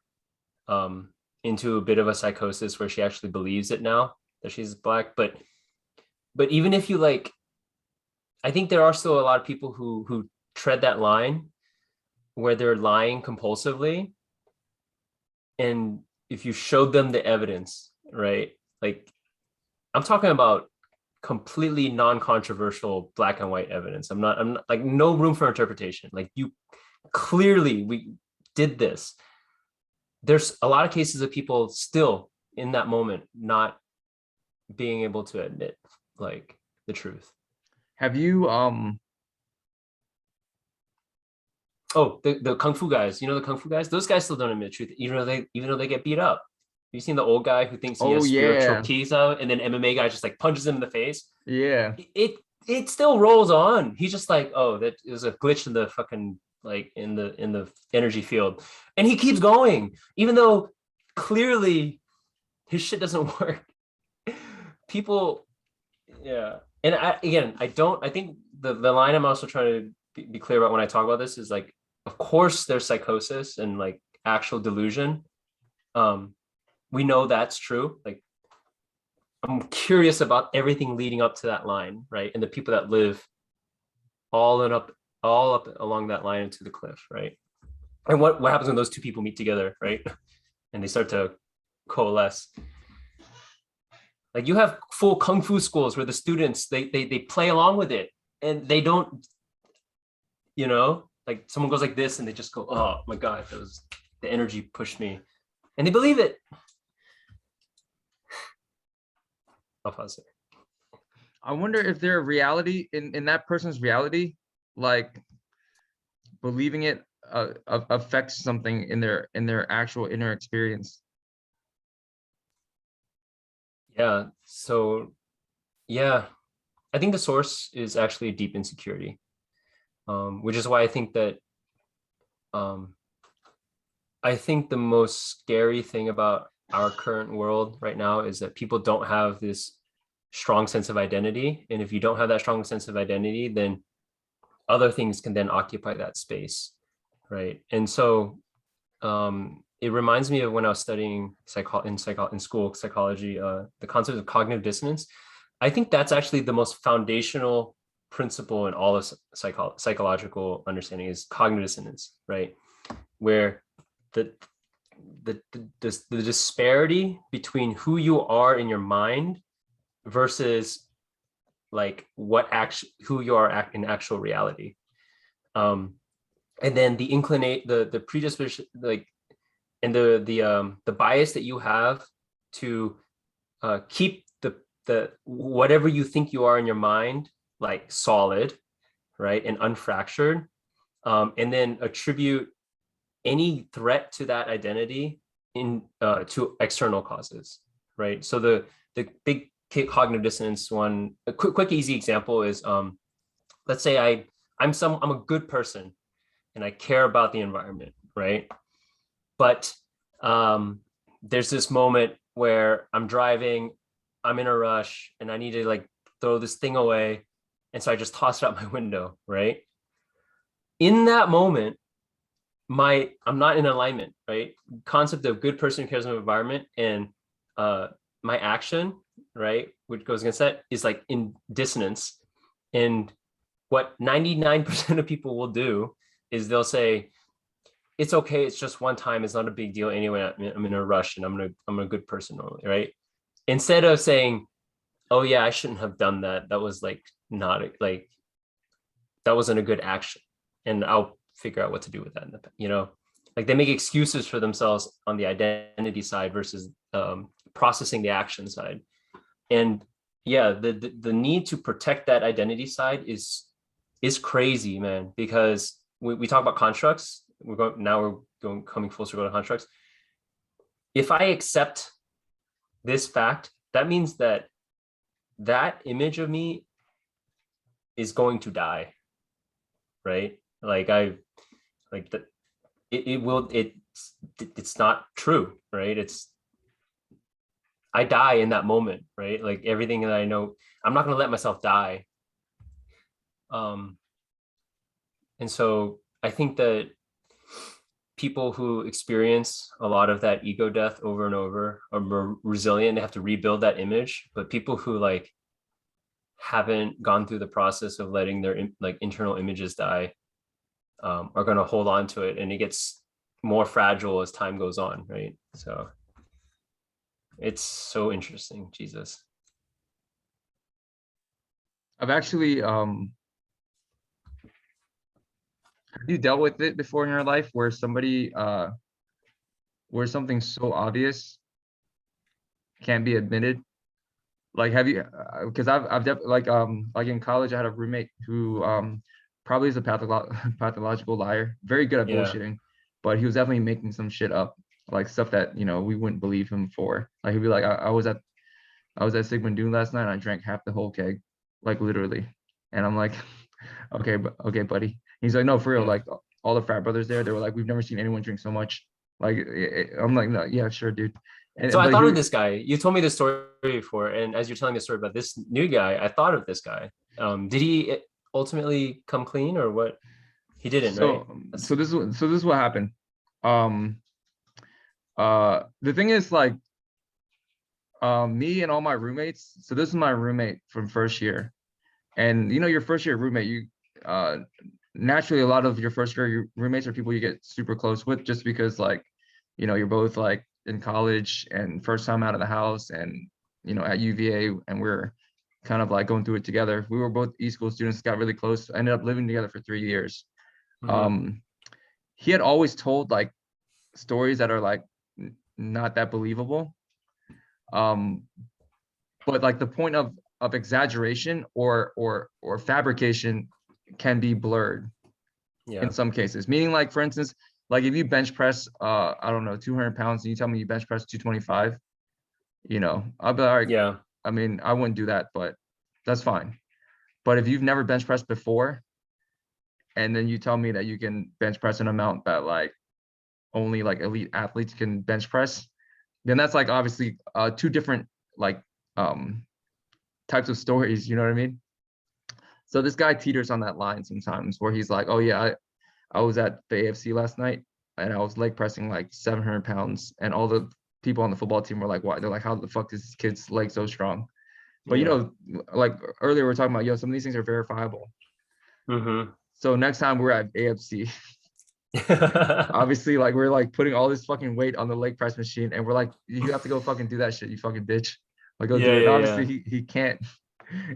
into a bit of a psychosis where she actually believes it now that she's black. But even if you like, I think there are still a lot of people who tread that line where they're lying compulsively, and if you showed them the evidence, right? Like I'm talking about completely non-controversial black and white evidence. I'm not like no room for interpretation. Like you clearly we did this. There's a lot of cases of people still in that moment not being able to admit like the truth. Have you Oh, the kung fu guys, the kung fu guys, those guys still don't admit the truth, even though they get beat up. You seen the old guy who thinks he oh has spiritual yeah, keys out, and then MMA guy just like punches him in the face. yeah. It still rolls on. He's just like, oh, that is a glitch in the fucking like in the energy field, and he keeps going, even though clearly his shit doesn't work. People, yeah. And I think the line I'm also trying to be clear about when I talk about this is like, of course there's psychosis and like actual delusion. We know that's true. Like, I'm curious about everything leading up to that line, right? And the people that live all up along that line into the cliff, right? And what happens when those two people meet together, right? And they start to coalesce. Like, you have full kung fu schools where the students they play along with it, and they don't, like someone goes like this and they just go, oh my god, that was the energy pushed me, and they believe it. I'll pause there. I wonder if their reality in that person's reality, like believing it affects something in their actual inner experience. Yeah. So, yeah, I think the source is actually a deep insecurity, which is why I think that I think the most scary thing about our current world right now is that people don't have this strong sense of identity. And if you don't have that strong sense of identity, then other things can then occupy that space, right? And so it reminds me of when I was studying in school psychology, the concept of cognitive dissonance. I think that's actually the most foundational principle in all of psychological understanding is cognitive dissonance, right? Where the disparity between who you are in your mind versus like who you are in actual reality, and then the predisposition, like, and the bias that you have to keep the whatever you think you are in your mind like solid, right, and unfractured, and then attribute any threat to that identity to external causes, right? So the big cognitive dissonance one, a quick easy example is, let's say I'm a good person and I care about the environment, right? But there's this moment where I'm driving, I'm in a rush, and I need to like throw this thing away, and so I just toss it out my window, right? In that moment, I'm not in alignment, right? Concept of good person who cares about the environment and my action, right, which goes against that, is like in dissonance. And what 99% of people will do is they'll say, it's okay, it's just one time, it's not a big deal anyway, I'm in a rush and I'm a good person normally, right? Instead of saying, oh yeah, I shouldn't have done that, that was like not like that wasn't a good action, and I'll figure out what to do with that, like they make excuses for themselves on the identity side versus processing the action side. And yeah, the need to protect that identity side is crazy, man, because we talk about constructs. We're coming full circle to constructs. If I accept this fact, that means that image of me is going to die, right? Like it's not true, right? I die in that moment, right? Like everything that I know, I'm not going to let myself die. And so I think that people who experience a lot of that ego death over and over are more resilient. They have to rebuild that image. But people who like haven't gone through the process of letting their like internal images die are going to hold on to it, and it gets more fragile as time goes on, right? So it's so interesting. Jesus. I've actually have you dealt with it before in your life where where something so obvious can't be admitted? Like, have you, because I've definitely like in college, I had a roommate who probably is a pathological liar, very good at Yeah. bullshitting, but he was definitely making some shit up, like stuff that, you know, we wouldn't believe him for. Like he'd be like, I was at Sigmund Dune last night and I drank half the whole keg, like literally. And I'm like, okay, okay, buddy. He's like, no, for real. Yeah. Like all the frat brothers there, they were like, we've never seen anyone drink so much. Like, I'm like, no, yeah, sure, dude. So I But thought of he, this guy. You told me this story before, and as you're telling the story about this new guy, I thought of this guy. Did he ultimately come clean, or what? He didn't, right? so this is what happened. Um, the thing is like, me and all my roommates. So this is my roommate from first year, and you know, your first year roommate, you uh naturally a lot of your first year roommates are people you get super close with just because like, you know, you're both like in college and first time out of the house and you know at UVA and we're kind of like going through it together. We were both E school students, got really close, ended up living together for 3 years. Hmm. Um, he had always told like stories that are like not that believable. Um, but like the point of exaggeration or fabrication can be blurred in Yeah. some cases. Meaning like for instance, like if you bench press I don't know 200 pounds and you tell me you bench press 225, you know, I'll be like, all right, Yeah. I mean, I wouldn't do that, but that's fine. But if you've never bench pressed before and then you tell me that you can bench press an amount that like only like elite athletes can bench press, then that's like obviously two different like um types of stories, you know what I mean? So this guy teeters on that line sometimes where he's like, oh yeah, I was at the AFC last night and I was leg pressing like 700 pounds and all the people on the football team were like, why? They're like, how the fuck is this kid's leg so strong? But you Yeah. know, like earlier we are talking about, yo, some of these things are verifiable. Hmm. So next time we're at AFC, obviously like we're like putting all this fucking weight on the leg press machine and we're like, you have to go fucking do that shit, you fucking bitch. Like go Yeah. do it. And obviously Yeah. he can't.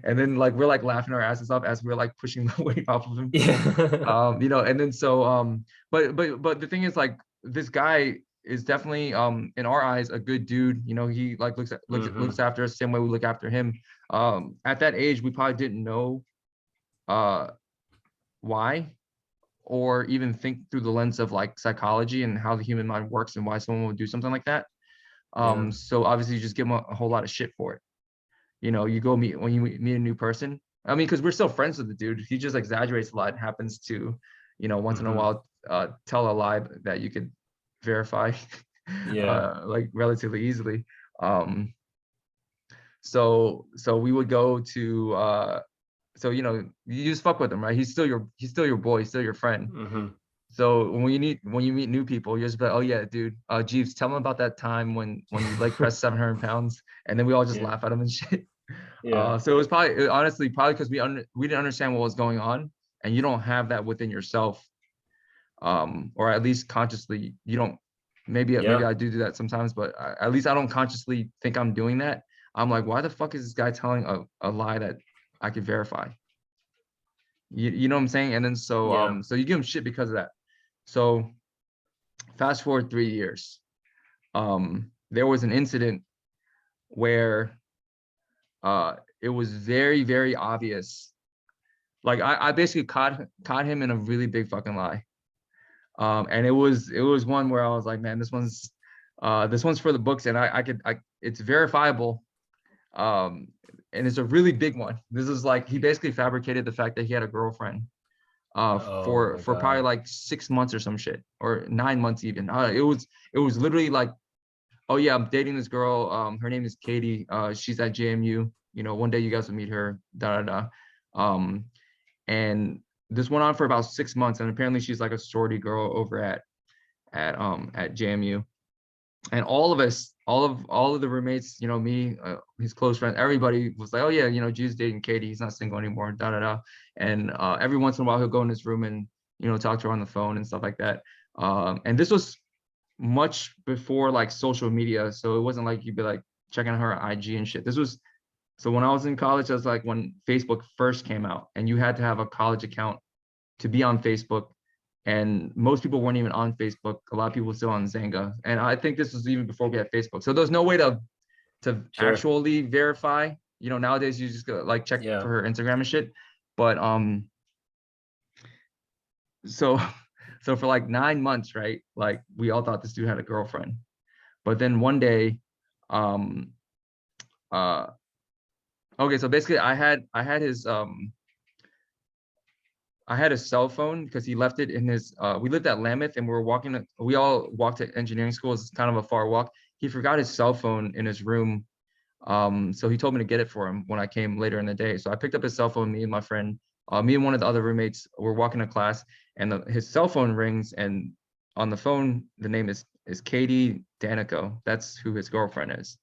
And then like we're like laughing our asses off as we're like pushing the weight off of him. Yeah. You know, and then so but the thing is like this guy is definitely in our eyes a good dude. You know, he like looks Hmm. after us the same way we look after him. At that age we probably didn't know uh why or even think through the lens of like psychology and how the human mind works and why someone would do something like that. Yeah. So obviously you just give him a whole lot of shit for it. You know, you go meet when you meet a new person. I mean, because we're still friends with the dude. He just exaggerates a lot and happens to, you know, once in a Hmm. while tell a lie that you could verify Yeah. like relatively easily. Um, so we would go to so you know, you just fuck with him, right? He's still your boy, he's still your friend. Hmm. So when you meet new people, you're just like, oh yeah, dude, Jeeves, tell him about that time when you leg pressed 700 pounds, and then we all just Yeah. laugh at him and shit. Yeah. So it was probably honestly probably because we didn't understand what was going on, and you don't have that within yourself, or at least consciously you don't. Maybe Yeah. I do that sometimes, but at least I don't consciously think I'm doing that. I'm like, why the fuck is this guy telling a lie that I could verify? You know what I'm saying? And then Yeah. so you give him shit because of that. So fast forward 3 years, there was an incident where it was very obvious. Like I basically caught him in a really big fucking lie. And it was one where I was like, man, this one's for the books, and it's verifiable. Um, and it's a really big one. This is like he basically fabricated the fact that he had a girlfriend Oh my for probably God. like 6 months or some shit, or 9 months even. It was literally like, oh yeah, I'm dating this girl. Her name is Katie. She's at JMU. You know, one day you guys will meet her. Da da da. Um, and this went on for about 6 months, and apparently she's like a sorority girl over at JMU. And all of us, all of the roommates, you know, me, his close friend, everybody was like, oh yeah, you know, Jude's dating Katie. He's not single anymore. Da da da. And every once in a while he'll go in his room and you know talk to her on the phone and stuff like that. And this was much before like social media, so it wasn't like you'd be like checking her IG and shit. This was so when I was in college, that's like when Facebook first came out, and you had to have a college account to be on Facebook. And most people weren't even on Facebook. A lot of people were still on Zanga. And I think this was even before we had Facebook. So there's no way to Sure. actually verify, You know, nowadays you just go like check Yeah. for her Instagram and shit. But so so for like 9 months, right? Like we all thought this dude had a girlfriend. But then one day, um uh okay, so basically I had his cell phone because he left it in his we lived at Lameth and we all walked to engineering school. It's kind of a far walk. He forgot his cell phone in his room. So he told me to get it for him when I came later in the day. So I picked up his cell phone, me and my friend, me and one of the other roommates were walking to class, and his cell phone rings, and on the phone, the name is Katie Danico. That's who his girlfriend is.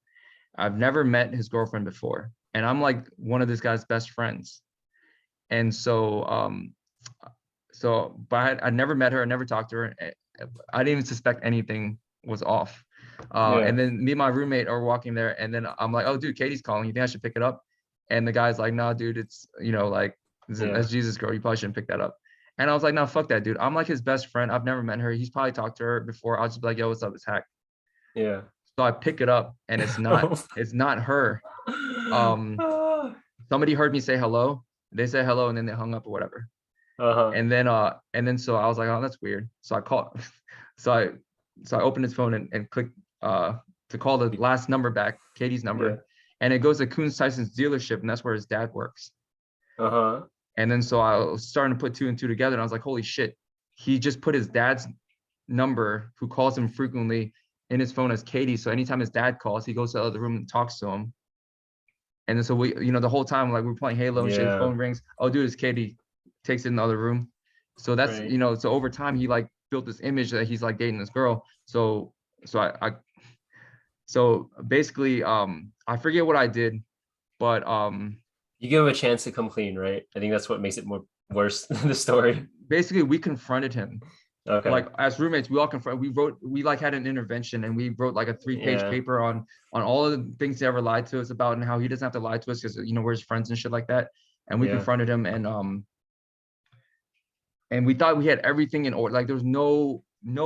I've never met his girlfriend before, and I'm like one of this guy's best friends. And but I never met her, I never talked to her. I didn't even suspect anything was off. Yeah. And then me and my roommate are walking there, and then I'm like, "Oh, dude, Katie's calling. You think I should pick it up?" And the guy's like, "No, dude, it's like Yeah. that's Jesus girl. You probably shouldn't pick that up." And I was like, "No, fuck that, dude. I'm like his best friend. I've never met her. He's probably talked to her before. I'll just be like, yo, what's up? It's Hack." Yeah. So I pick it up, and it's not her. Um, Uh-huh. Somebody heard me say hello. They said hello, and then they hung up or whatever. And then so I was like, oh, that's weird. So I called, so I opened his phone and clicked to call the last number back, Katie's Yeah. number, and it goes to Coons Tyson's dealership, and that's where his dad works. Uh-huh. And then so I was starting to put two and two together, and I was like, holy shit, he just put his dad's number, who calls him frequently, in his phone as Katie. So anytime his dad calls, he goes to the other room and talks to him. And then so we, the whole time, like we're playing Halo and shit, his Yeah. phone rings. Oh, dude, it's Katie. Takes it in the other room. So that's, Right. so over time he like built this image that he's like dating this girl. So basically, I forget what I did, but You give him a chance to come clean, right? I think that's what makes it more worse than the story. basically we confronted him. Okay. Like as roommates, we all confront. We like had an intervention, and we wrote like a 3-page Yeah. paper on all of the things he ever lied to us about, and how he doesn't have to lie to us because we're his friends and shit like that. And we Yeah. confronted him, and we thought we had everything in order. Like there was no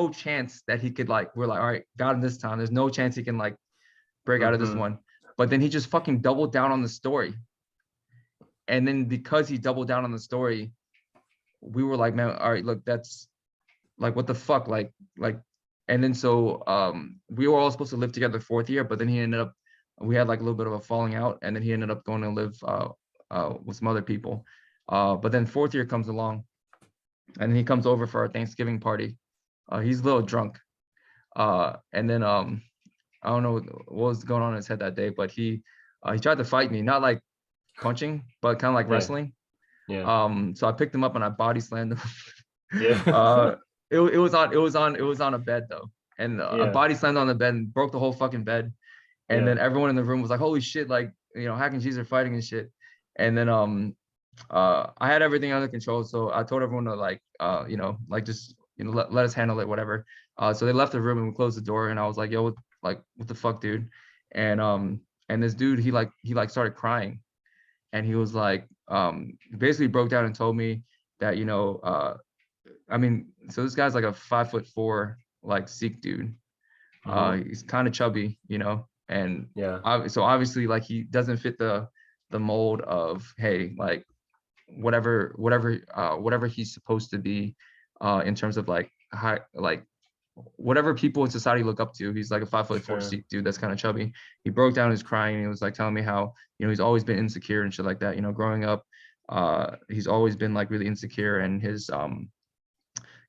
chance that he could like. We're like, all right, got him this time. There's no chance he can like break out of this Mm-hmm. one. But then he just fucking doubled down on the story. And then because he doubled down on the story, we were like, man, all right, look, that's like what the fuck, like. And then so we were all supposed to live together 4th year, but then we had like a little bit of a falling out, and then he ended up going to live with some other people. But then 4th year comes along, and then he comes over for our Thanksgiving party. He's a little drunk. And then I don't know what was going on in his head that day, but he tried to fight me, not like punching, but kind of like Yeah. wrestling. Yeah. So I picked him up and I body slammed him. Yeah. It was on a bed though, and I Yeah. body slammed on the bed and broke the whole fucking bed. And Yeah. then everyone in the room was like, "Holy shit!" Like Hack and Cheese are fighting and shit. And then I had everything under control, so I told everyone to like like just let us handle it, whatever. So they left the room and we closed the door, and I was like, "Yo, what the fuck, dude?" And this dude, he started crying, and he was like, basically broke down and told me that I mean, so this guy's like a 5'4" like Sikh dude. Mhm. He's kind of chubby, and Yeah. so obviously like he doesn't fit the mold of, hey, like whatever he's supposed to be, in terms of like high, like whatever people in society look up to. He's like a 5'4" Sure. Sikh dude that's kind of chubby. He broke down, his crying, and he was like telling me how he's always been insecure and shit like that. Growing up, he's always been like really insecure, and his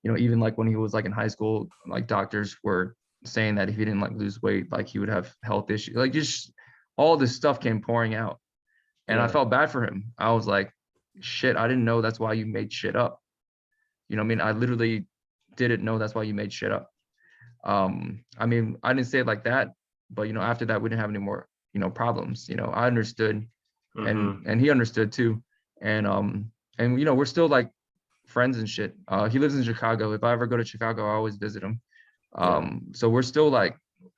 even like when he was like in high school, like doctors were saying that if he didn't like lose weight, like he would have health issues. Like just all this stuff came pouring out, and I Yeah. felt bad for him. I was like, shit, I didn't know that's why you made shit up. You know what I mean? I literally didn't know that's why you made shit up. I mean, I didn't say it like that, but after that we didn't have any more problems. I understood, and Mm-hmm. he understood too. And we're still like friends and shit. He lives in Chicago. If I ever go to Chicago, I always visit him. Yeah. So we're still like,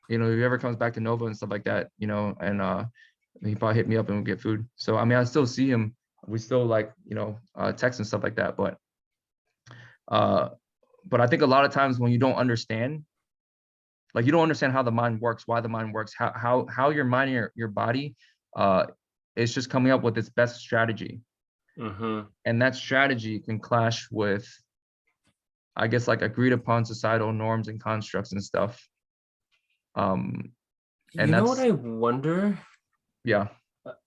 if he ever comes back to Nova and stuff like that, and he probably hit me up and we'll get food. So I mean, I still see him. We still like, text and stuff like that. Uh, but I think a lot of times when you don't understand, like you don't understand how the mind works, why the mind works, how your mind and your body, uh, It's just coming up with its best strategy. And that strategy can clash with, I guess, like agreed upon societal norms and constructs and stuff. And You know what that's, I wonder, yeah.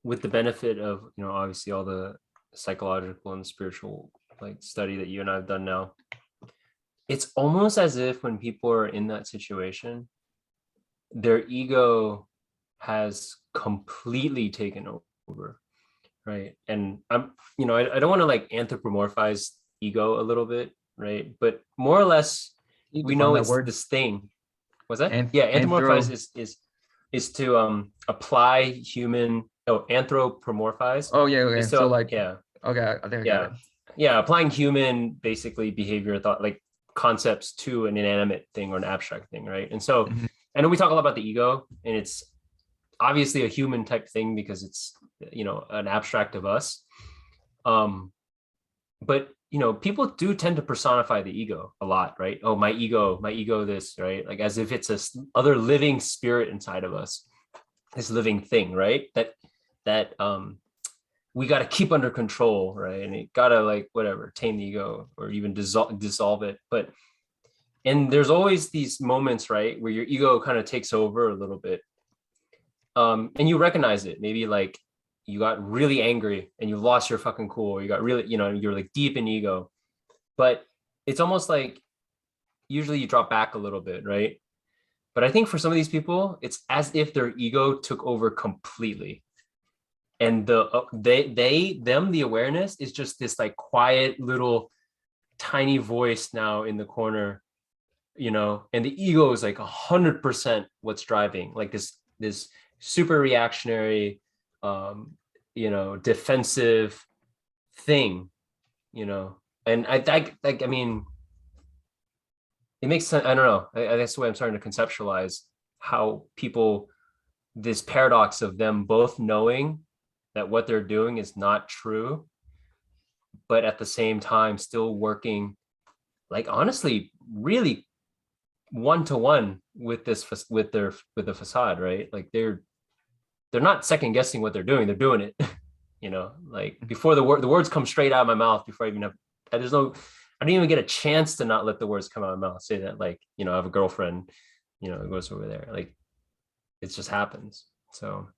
with the benefit of, obviously all the psychological and spiritual like study that you and I've done now, it's almost as if when people are in that situation, their ego has completely taken over, right? And I don't want to like anthropomorphize ego a little bit, right? But more or less, You we define know that it's word. this thing. Was that? And Yeah, anthropomorphize anthro. is to apply human. Oh, anthropomorphize Oh yeah, is okay. So to, like, yeah, okay, I think I got yeah, it. yeah, applying human basically behavior, thought, like concepts to an inanimate thing or an abstract thing, right? And so Mhm. I know we talk a lot about the ego, and it's obviously a human type thing because it's an abstract of us. But people do tend to personify the ego a lot, right? Oh, my ego, this, right? Like as if it's other living spirit inside of us, this living thing, right? That we got to keep under control, right? And it got to like whatever, tame the ego or even dissolve it. But and there's always these moments, right, where your ego kind of takes over a little bit, and you recognize it. Maybe like you got really angry and you lost your fucking cool, or you got really, you're like deep in ego. But it's almost like usually you drop back a little bit, right? But I think for some of these people, it's as if their ego took over completely. And the awareness is just this like quiet little tiny voice now in the corner, and the ego is like 100% what's driving, like this super reactionary, defensive thing, and I mean, it makes sense. I don't know. That's the way I'm starting to conceptualize how people, this paradox of them both knowing that what they're doing is not true, but at the same time still working, like honestly, really one to one with the facade, right? Like they're not second guessing what they're doing. They're doing it, like before the words come straight out of my mouth before I even have, there's no, I don't even get a chance to not let the words come out of my mouth. Say that, like, I have a girlfriend, it goes over there. Like, it just happens. So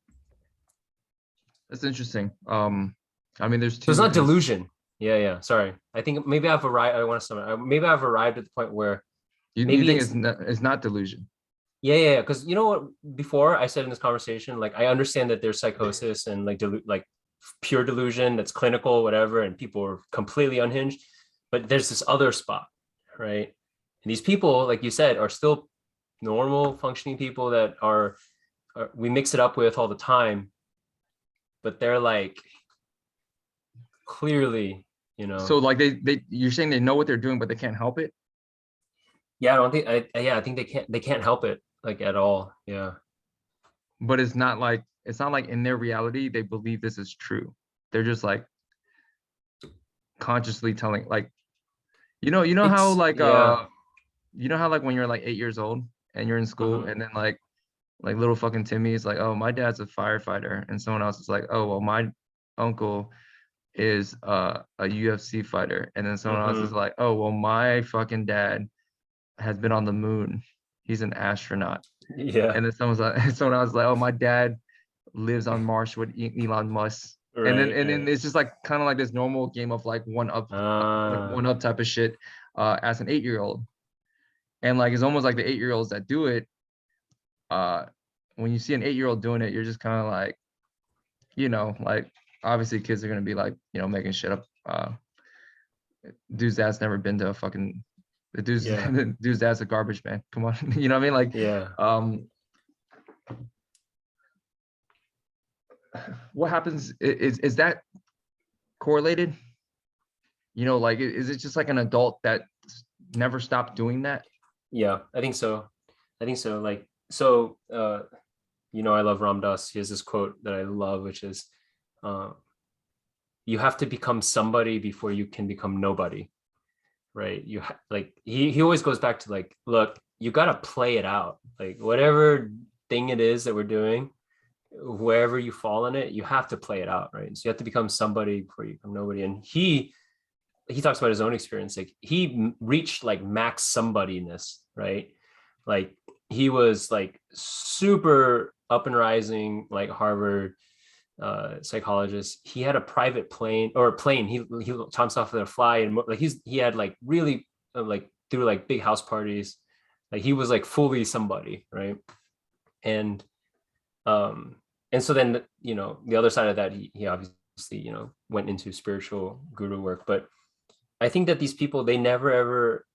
That's interesting. I mean, there's it's two not things. delusion. Yeah. Sorry. I think maybe I've arrived. I want to summarize. Maybe I've arrived at the point where You maybe think it's, it's not delusion? yeah. Because you know what? Before I said in this conversation, like I understand that there's psychosis and like pure delusion that's clinical, whatever, and people are completely unhinged. But there's this other spot, right? And these people, like you said, are still normal functioning people that are we mix it up with all the time, but they're like clearly, So like you're saying they know what they're doing, but they can't help it. yeah, I don't think I think they can't help it like at all. Yeah. But it's not like in their reality they believe this is true. They're just like consciously telling, like, how It's like yeah. like when you're like 8 years old and you're in school, Mhm. and then like little fucking Timmy is like, oh, my dad's a firefighter, and someone else is like, oh, well, my uncle is a UFC fighter, and then someone else is Mhm. like, oh, well, my fucking dad has been on the moon, he's an astronaut, Yeah. and then someone's like someone else is like, oh, my dad lives on Mars with Elon Musk, and then Right. Right. it's just like kind of like this normal game of like Uh, one up type of shit, as an 8-year-old, and like it's almost like the 8-year-olds that do it, uh when you see an 8-year-old doing it, you're just kind of like, like, obviously kids are gonna be like, making shit up. Dude's dad's never been to a fucking the dude's yeah. the dude's dad's a garbage man. Come on, you know what I mean? Like, Yeah. um, what happens is that correlated? Like, is it just like an adult that never stopped doing that? Yeah. I think so. Like, so, I love Ram Dass. He has this quote that I love, which is, uh, you have to become somebody before you can become nobody. Right. Like he always goes back to like, look, you got to play it out. Like whatever thing it is that we're doing, wherever you fall in it, you have to play it out, right? So you have to become somebody before you become nobody. And he talks about his own experience. Like he reached like max somebodyness, right? Like he was like super up and rising, like Harvard psychologist. He had a private plane or a plane. He jumps off of the fly and like he had like really like through like big house parties. Like he was like fully somebody, right? And um and so then you know the other side of that, he obviously you know went into spiritual guru work, but I think that these people, they never ever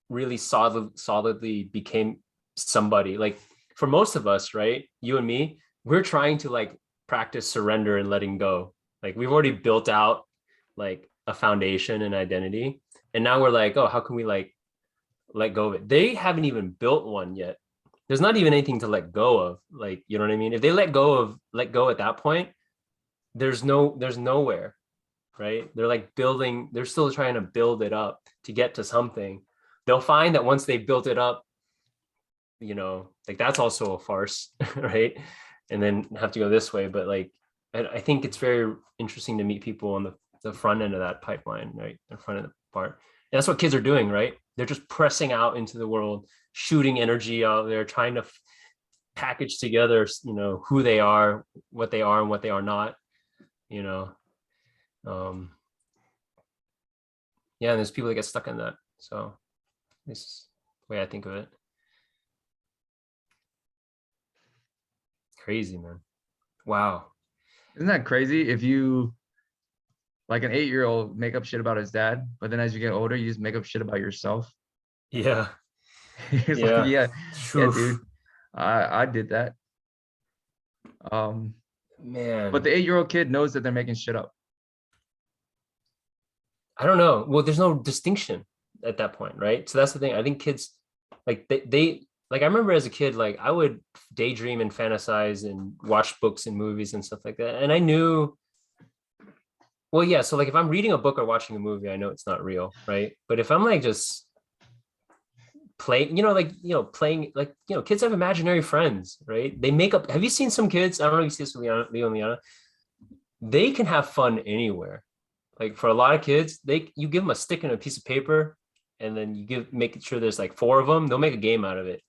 really solidly became somebody. Like for most of us, right? You and me, we're trying to like practice surrender and letting go. Like we've already built out like a foundation and identity. And now we're like, oh, how can we like let go of it? They haven't even built one yet. There's not even anything to let go of. Like, you know what I mean? If they let go at that point, there's nowhere, right? They're like building, they're still trying to build it up to get to something. They'll find that once they built it up, you know, like that's also a farce, right? And then have to go this way. But like, I think it's very interesting to meet people on the front end of that pipeline, right? The front of the part. And that's what kids are doing, right? They're just pressing out into the world, shooting energy out there, trying to package together, you know, who they are, and what they are not, you know. Yeah, and there's people that get stuck in that. So this is the way I think of it. Crazy, man. Wow. Isn't that crazy? If you like an 8-year-old make up shit about his dad, but then as you get older, you just make up shit about yourself. Yeah. It's Yeah. like, yeah, Oof. dude, I did that. Man, But the 8-year-old kid knows that they're making shit up. I don't know. Well, there's no distinction at that point, right? So that's the thing. I think kids like they like I remember as a kid, like I would daydream and fantasize and watch books and movies and stuff like that. And I knew, well, yeah, so like if I'm reading a book or watching a movie, I know it's not real, right? But if I'm like just playing, you know, like playing, like kids have imaginary friends, right? They make up. Have you seen some kids? I don't know if you see this with Leo and Liana. They can have fun anywhere. Like for a lot of kids, you give them a stick and a piece of paper, and then you make sure there's like 4 of them. They'll make a game out of it.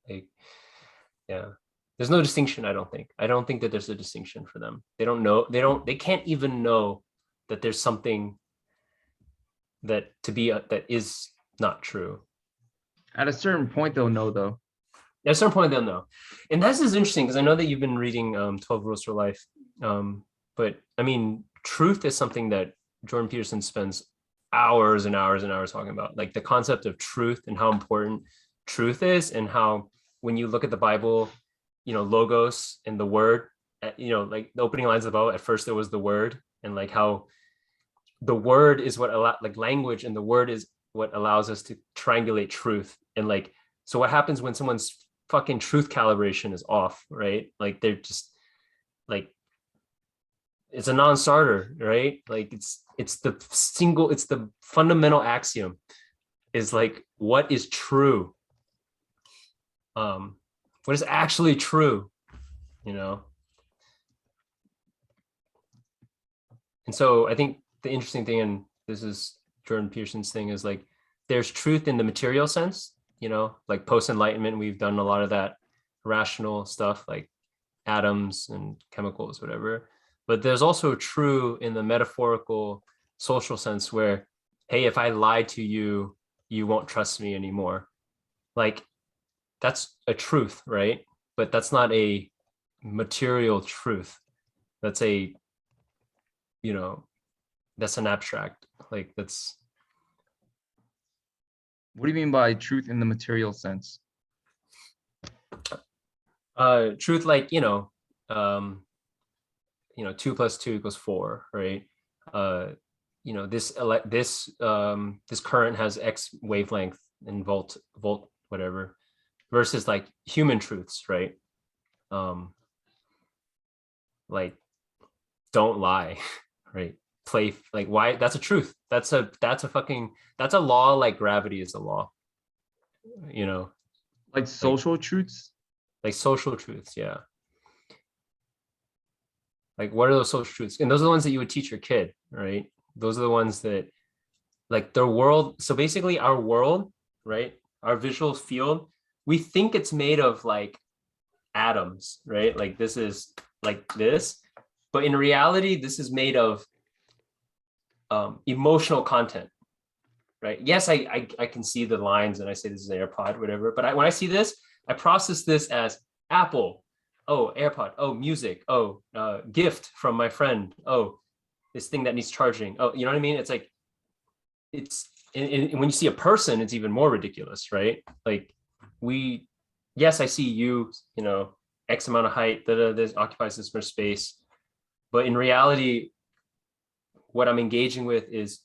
Like, yeah, there's no distinction. I don't think that there's a distinction for them. They don't know. They can't even know that there's something that is not true. At a certain point, they'll know, though. At a certain point, they'll know. And this is interesting because I know that you've been reading 12 Rules for Life. But I mean, truth is something that Jordan Peterson spends hours and hours and hours talking about, like the concept of truth and how important truth is, and how when you look at the Bible, you know, logos and the word, you know, like the opening lines of the Bible, at first there was the word, and like how the word is like language, and the word is what allows us to triangulate truth. And like, so what happens when someone's fucking truth calibration is off, right? Like they're just like, it's a non-starter, right? Like it's the fundamental axiom is like, what is true? What is actually true, you know? And so I think the interesting thing, and this is Jordan Peterson's thing, is like, there's truth in the material sense, you know, like post-enlightenment, we've done a lot of that rational stuff, like atoms and chemicals, whatever. But there's also true in the metaphorical social sense where, hey, if I lie to you, you won't trust me anymore. Like that's a truth, right? But that's not a material truth. That's a, you know, that's an abstract. Like that's. What do you mean by truth in the material sense? Truth, like, 2 + 2 = 4, right? This current has X wavelength in volt whatever, versus like human truths, right? Like don't lie, right? Play, like, why? That's a truth. That's a law. Like gravity is a law, Like social truths? like social truths. Yeah. Like, what are those social truths? And those are the ones that you would teach your kid, right? Those are the ones that, like, their world. So basically, our world, right? Our visual field, we think it's made of like atoms, right? Like this is like this, but in reality, this is made of emotional content, right? Yes, I can see the lines and I say this is an AirPod, whatever. But when I see this, I process this as Apple. Oh, AirPod. Oh, music. Oh, gift from my friend. Oh, this thing that needs charging. Oh, you know what I mean? It's like it's and when you see a person, it's even more ridiculous, right? Like we, yes, I see you, you know, X amount of height that this occupies this much space, but in reality, what I'm engaging with is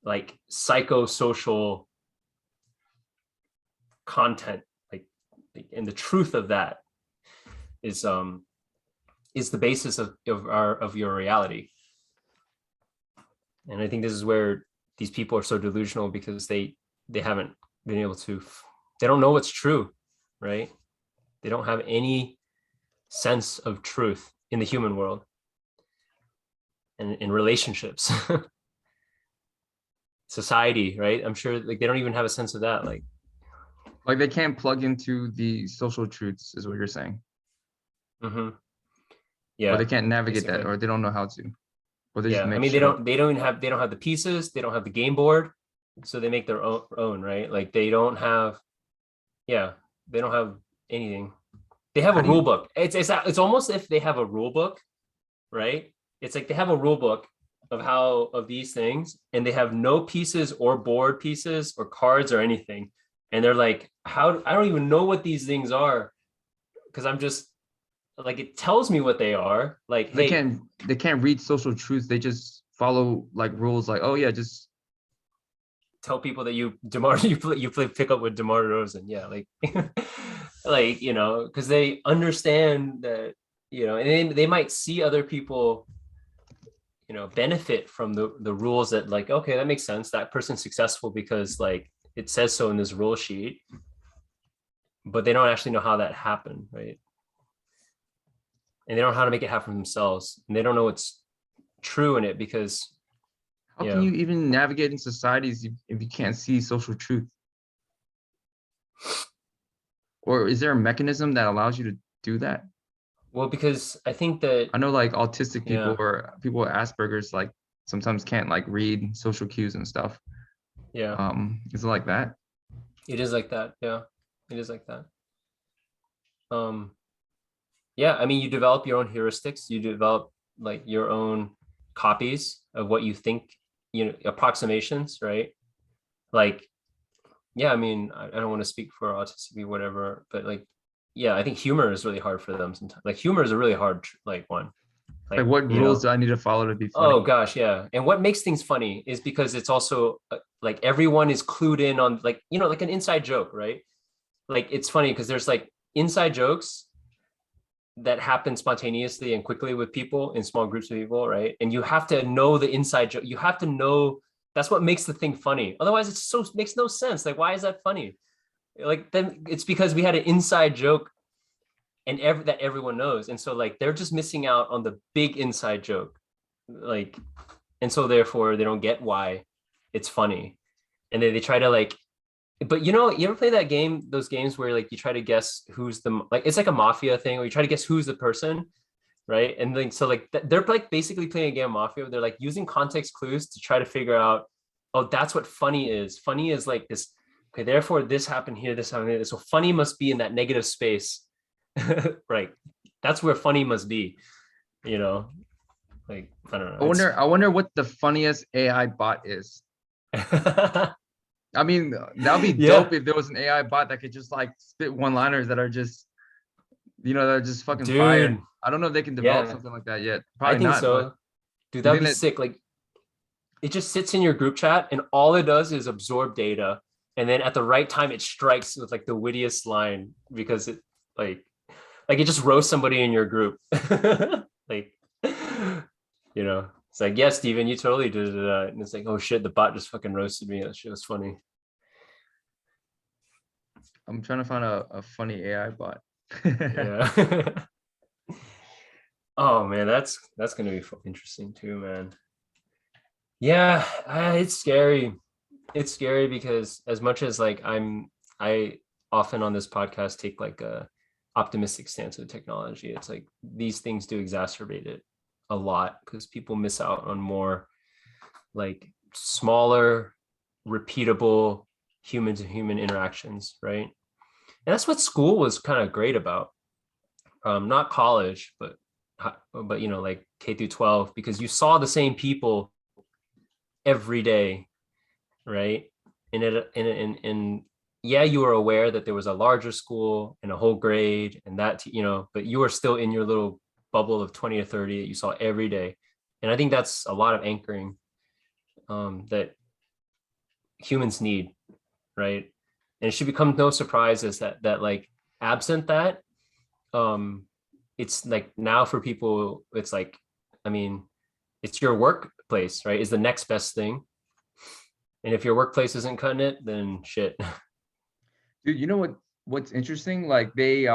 like psychosocial content, like, and the truth of that is the basis of your reality. And I think this is where these people are so delusional, because they haven't been able to, they don't know what's true, right? They don't have any sense of truth in the human world and in relationships. Society, right? I'm sure like they don't even have a sense of that. Like They can't plug into the social truths, is what you're saying. mm-hmm. Or Yeah, they can't navigate that, basically. or they don't know how to. Or they just Yeah, I make mean shit up. they don't have the pieces, they don't have the game board, so they make their own, right? Like they don't have, yeah, they don't have anything. They have How a do rule you book. It's almost if they have a rule book, right? It's like they have a rule book of how of these things, and they have no pieces or board pieces or cards or anything. And they're like, how I don't even know what these things are, because I'm just like, it tells me what they are. Like, they hey, can't read social truths. They just follow like rules like, oh yeah, just tell people that you DeMar you play pickup with DeMar DeRozan. Yeah, like like, you know, because they understand that, you know, and they might see other people, you know, benefit from the rules that, like, okay, that makes sense. That person's successful because like it says so in this rule sheet, but they don't actually know how that happened, right? And they don't know how to make it happen themselves, and they don't know what's true in it because, how can yeah. you even navigate in societies if you can't see social truth? Or is there a mechanism that allows you to do that? Well, because I think that, I know like autistic people yeah, or people with Asperger's like sometimes can't like read social cues and stuff. yeah, Is it like that? it is like that. Yeah, it is like that. Um, yeah, I mean, you develop your own heuristics, you develop like your own copies of what you think, you know, approximations, right? Like, yeah, I mean, I don't want to speak for autistic people, whatever, but like, yeah, I think humor is really hard for them sometimes. Like, humor is a really hard, like, one. Like Like, what you rules know, do I need to follow to be oh funny? gosh, yeah. And what makes things funny is because it's also like everyone is clued in on, like, you know, like an inside joke, right? Like it's funny because there's like inside jokes that happen spontaneously and quickly with people in small groups of people, right? And you have to know the inside joke. You have to know, that's what makes the thing funny. Otherwise, it's so makes no sense. Like, why is that funny? Like then it's because we had an inside joke and that everyone knows. And so like they're just missing out on the big inside joke. Like, and so therefore they don't get why it's funny. And then they try to like, but you know, you ever play that game, those games where like you try to guess who's the, like it's like a mafia thing where you try to guess who's the person, right? And then so like they're like basically playing a game of mafia. They're like using context clues to try to figure out, oh, that's what funny is. Funny is like this, okay, therefore this happened here, this happened here. So funny must be in that negative space. Right. That's where funny must be, you know, like I don't know. It's I wonder what the funniest AI bot is. I mean, that would be yeah, dope if there was an AI bot that could just like spit one-liners that are just, that are just fucking dude. fire. I don't know if they can develop Yeah, something like that yet. I Probably think not, but so. Dude, you that'd think be that sick. Like it just sits in your group chat and all it does is absorb data. And then at the right time, it strikes with like the wittiest line because it like it just roasts somebody in your group. Like, you know, it's like, yeah, Steven, you totally did it. And it's like, oh shit, the bot just fucking roasted me. That shit was funny. I'm trying to find a funny AI bot. Yeah. Oh man, that's gonna be interesting too, man. Yeah, it's scary. It's scary because as much as like I often on this podcast take like a optimistic stance with technology, it's like these things do exacerbate it a lot because people miss out on more like smaller, repeatable human to human interactions, right? And that's what school was kind of great about. Not college, but you know, like K through 12, because you saw the same people every day, right? And yeah, you were aware that there was a larger school and a whole grade and that, you know, but you were still in your little bubble of 20 to 30 that you saw every day. And I think that's a lot of anchoring that humans need, right? And it should become no surprise is that like absent that, um, it's like now for people, it's like, I mean, it's your workplace, right? Is the next best thing. And if your workplace isn't cutting it, then shit. Dude, you know what's interesting? Like they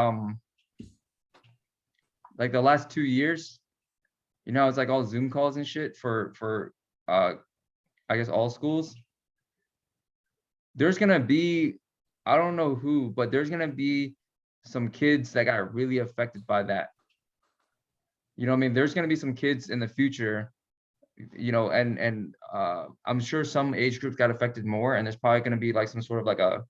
like the last 2 years, it's like all Zoom calls and shit for uh I guess all schools. There's gonna be, I don't know who, but there's gonna be some kids that got really affected by that. You know what I mean? There's gonna be some kids in the future, and I'm sure some age groups got affected more, and there's probably gonna be like some sort of like a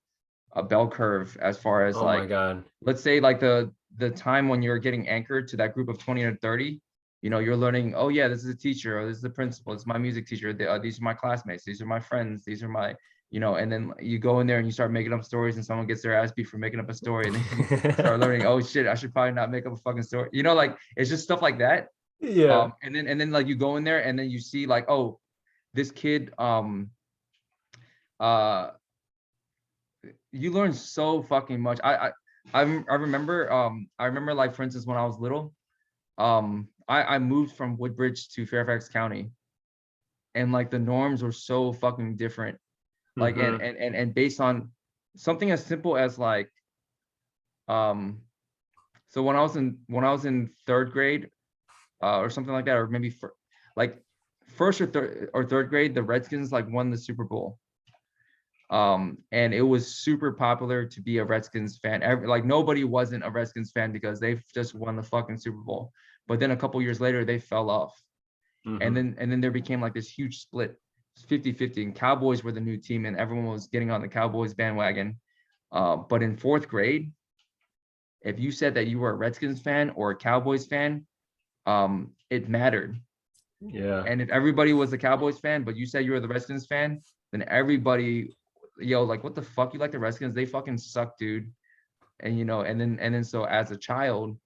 bell curve as far as Oh my like, God. let's say like the time when you're getting anchored to that group of 20 to 30, you're learning, oh yeah, this is a teacher, or this is the principal, it's my music teacher, these are my classmates, these are my friends, these are my, and then you go in there and you start making up stories and someone gets their ass beat for making up a story, and then you start learning, oh shit, I should probably not make up a fucking story. Like it's just stuff like that. Yeah. And then like you go in there and then you see like, oh, this kid, uh you learn so fucking much. I remember like, for instance, when I was little, I moved from Woodbridge to Fairfax County, and like the norms were so fucking different. Like and Mm-hmm. and and, and based on something as simple as like, um so when I was in third grade, or something like that, or maybe like first or third grade, the Redskins like won the Super Bowl. And it was super popular to be a Redskins fan. Like nobody wasn't a Redskins fan because they've just won the fucking Super Bowl. But then a couple years later, they fell off. And Mm-hmm. then there became like this huge split, 50-50, and Cowboys were the new team, and everyone was getting on the Cowboys bandwagon. But in fourth grade, if you said that you were a Redskins fan or a Cowboys fan, it mattered. Yeah. And if everybody was a Cowboys fan, but you said you were the Redskins fan, then everybody, like, what the fuck? You like the Redskins? They fucking suck, dude. And then so as a child,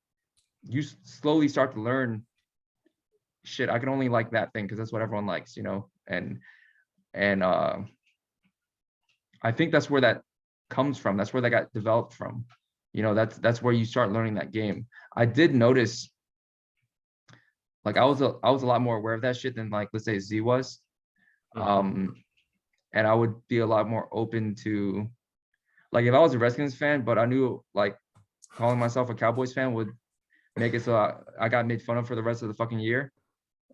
you slowly start to learn, shit, I can only like that thing because that's what everyone likes. And I think that's where that comes from. That's where that got developed from. That's where you start learning that game. I did notice, like, I was a lot more aware of that shit than, like, let's say Z was. Mm-hmm. Um, and I would be a lot more open to, like, if I was a Redskins fan, but I knew like calling myself a Cowboys fan would make it so I got made fun of for the rest of the fucking year.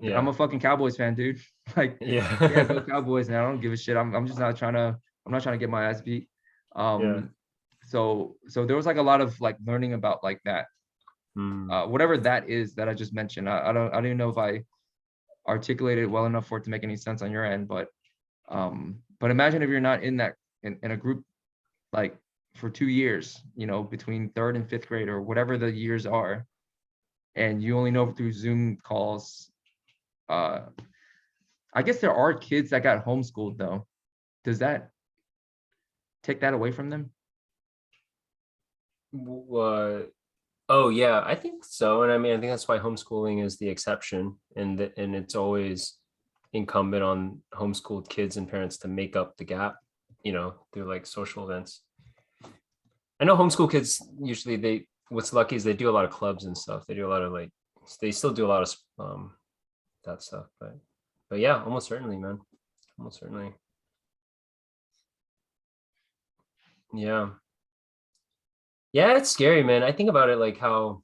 Then I'm Yeah. a fucking Cowboys fan, dude. Like, yeah, go Yeah. Cowboys, man. I don't give a shit. I'm just not trying to. I'm not trying to get my ass beat. Yeah. So there was like a lot of like learning about like that, Mm. whatever that is that I just mentioned. I don't even know if I articulated it well enough for it to make any sense on your end, but imagine if you're not in that in a group like for 2 years, between third and fifth grade or whatever the years are, and you only know through Zoom calls. Uh, I guess there are kids that got homeschooled though. Does that take that away from them? Uh, oh yeah, I think so. And I mean, I think that's why homeschooling is the exception, and it's always incumbent on homeschooled kids and parents to make up the gap, through like social events. I know homeschool kids usually what's lucky is they do a lot of clubs and stuff. They do a lot of like they still do a lot of that stuff, but yeah, almost certainly, man. Almost certainly. Yeah. Yeah, it's scary, man. I think about it like how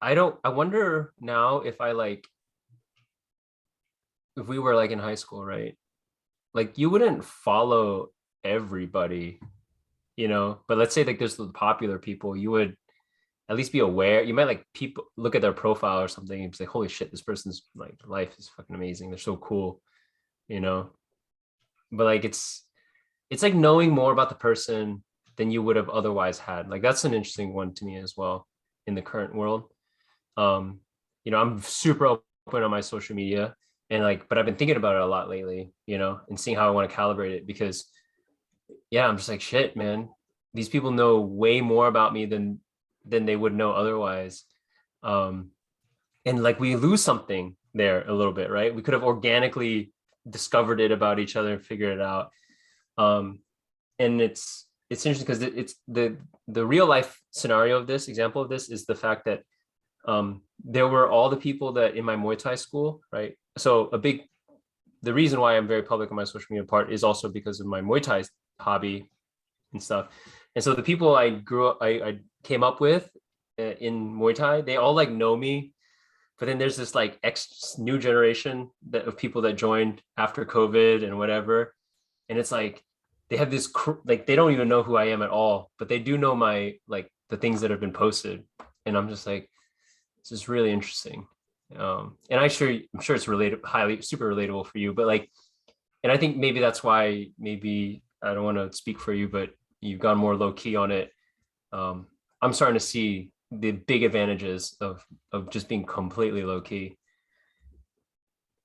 I wonder now if I like, if we were like in high school, right? Like you wouldn't follow everybody, you know, but let's say like there's the popular people, you would at least be aware. You might like people look at their profile or something and say, holy shit, this person's like life is fucking amazing. They're so cool, you know? But like it's like knowing more about the person than you would have otherwise had. Like that's an interesting one to me as well in the current world. Um, you know, I'm super open on my social media and like, but I've been thinking about it a lot lately, you know, and seeing how I want to calibrate it because yeah, I'm just like, shit, man. These people know way more about me than they would know otherwise. Um, and like we lose something there a little bit, right? We could have organically discovered it about each other and figured it out. Um, and it's interesting because it's the real life scenario of this example of this is the fact that there were all the people that in my Muay Thai school, right? So the reason why I'm very public on my social media part is also because of my Muay Thai hobby and stuff. And so the people I grew up, I came up with in Muay Thai, they all like know me. But then there's this like X new generation that of people that joined after COVID and whatever, and it's like they have this like they don't even know who I am at all, but they do know my like the things that have been posted, and I'm just like, this is really interesting. And I'm sure it's related, highly super relatable for you, but like, and I think maybe that's why maybe I don't want to speak for you, but you've gone more low key on it. Um, I'm starting to see the big advantages of just being completely low key.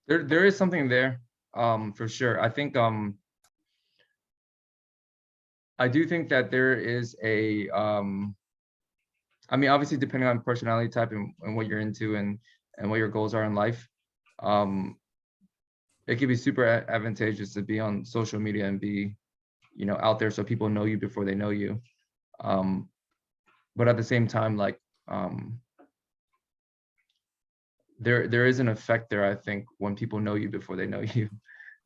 There is something there, for sure. I do think that there is a, I mean, obviously depending on personality type and what you're into and what your goals are in life, um, it can be super advantageous to be on social media and be, you know, out there so people know you before they know you. Um, but at the same time, like, there is an effect there, I think, when people know you before they know you,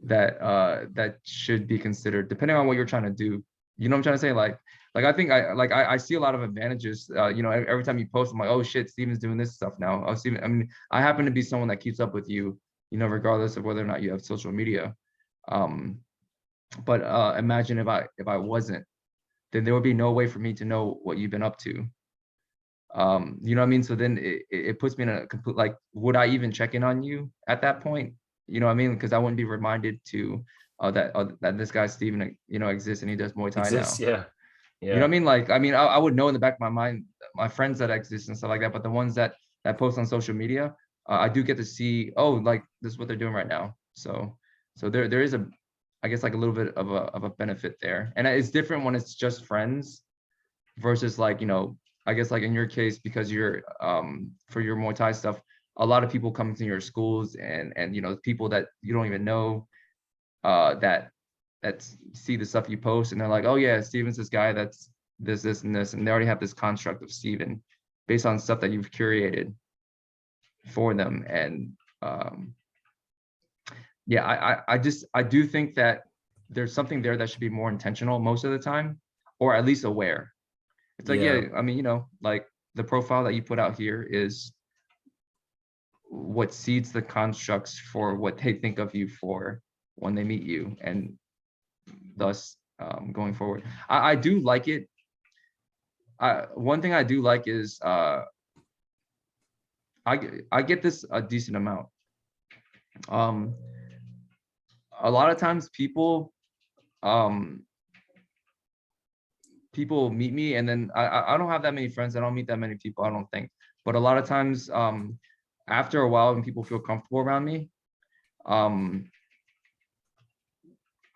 that should be considered depending on what you're trying to do. You know what I'm trying to say? Like I think I see a lot of advantages. You know, every time you post, I'm like, oh shit, Steven's doing this stuff now. Oh, Steven, I mean, I happen to be someone that keeps up with you, you know, regardless of whether or not you have social media. Um, but imagine if I wasn't, then there would be no way for me to know what you've been up to. You know what I mean? So then it puts me in a complete, like, would I even check in on you at that point? You know what I mean? Because I wouldn't be reminded to that this guy Steven, you know, exists and he does Muay Thai Exists, now. yeah, You know what yeah, I mean? Like, I mean, I would know in the back of my mind my friends that exist and stuff like that, but the ones that post on social media, I do get to see, oh, like this is what they're doing right now. So there is a, I guess, like a little bit of a benefit there, and it's different when it's just friends versus, like, you know, I guess like in your case, because you're for your Muay Thai stuff, a lot of people come to your schools and you know, people that you don't even know, that see the stuff you post and they're like, oh yeah, Steven's this guy that's this and this, and they already have this construct of Steven based on stuff that you've curated for them. And yeah, I do think that there's something there that should be more intentional most of the time, or at least aware. It's like, yeah, yeah, I mean, you know, like the profile that you put out here is what seeds the constructs for what they think of you for when they meet you, and thus going forward. I do like it. One thing I do like is I get this a decent amount. Um, a lot of times um, people meet me and then I don't have that many friends. I don't meet that many people, I don't think. But a lot of times, after a while, when people feel comfortable around me, um,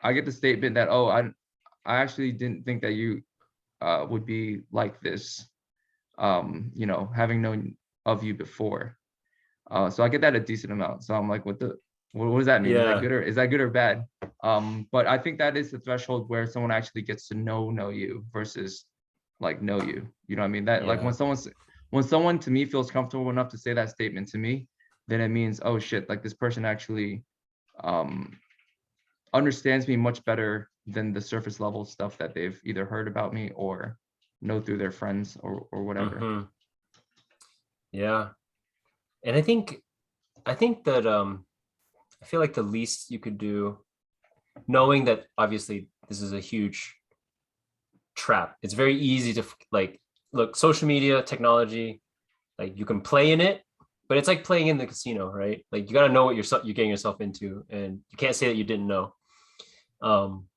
I get the statement that, oh, I actually didn't think that you would be like this, you know, having known of you before. So I get that a decent amount. So I'm like, what does that mean? Is that yeah, good or bad? But I think that is the threshold where someone actually gets to know you versus like know you. You know what I mean? That, like, yeah, when someone to me feels comfortable enough to say that statement to me, then it means, oh shit, like this person actually um understands me much better than the surface level stuff that they've either heard about me or know through their friends or whatever. hmm Yeah. And I think that I feel like the least you could do, knowing that obviously this is a huge trap. It's very easy to like look, social media, technology, like you can play in it, but it's like playing in the casino, right? Like you got to know what you're getting yourself into, and you can't say that you didn't know. Um,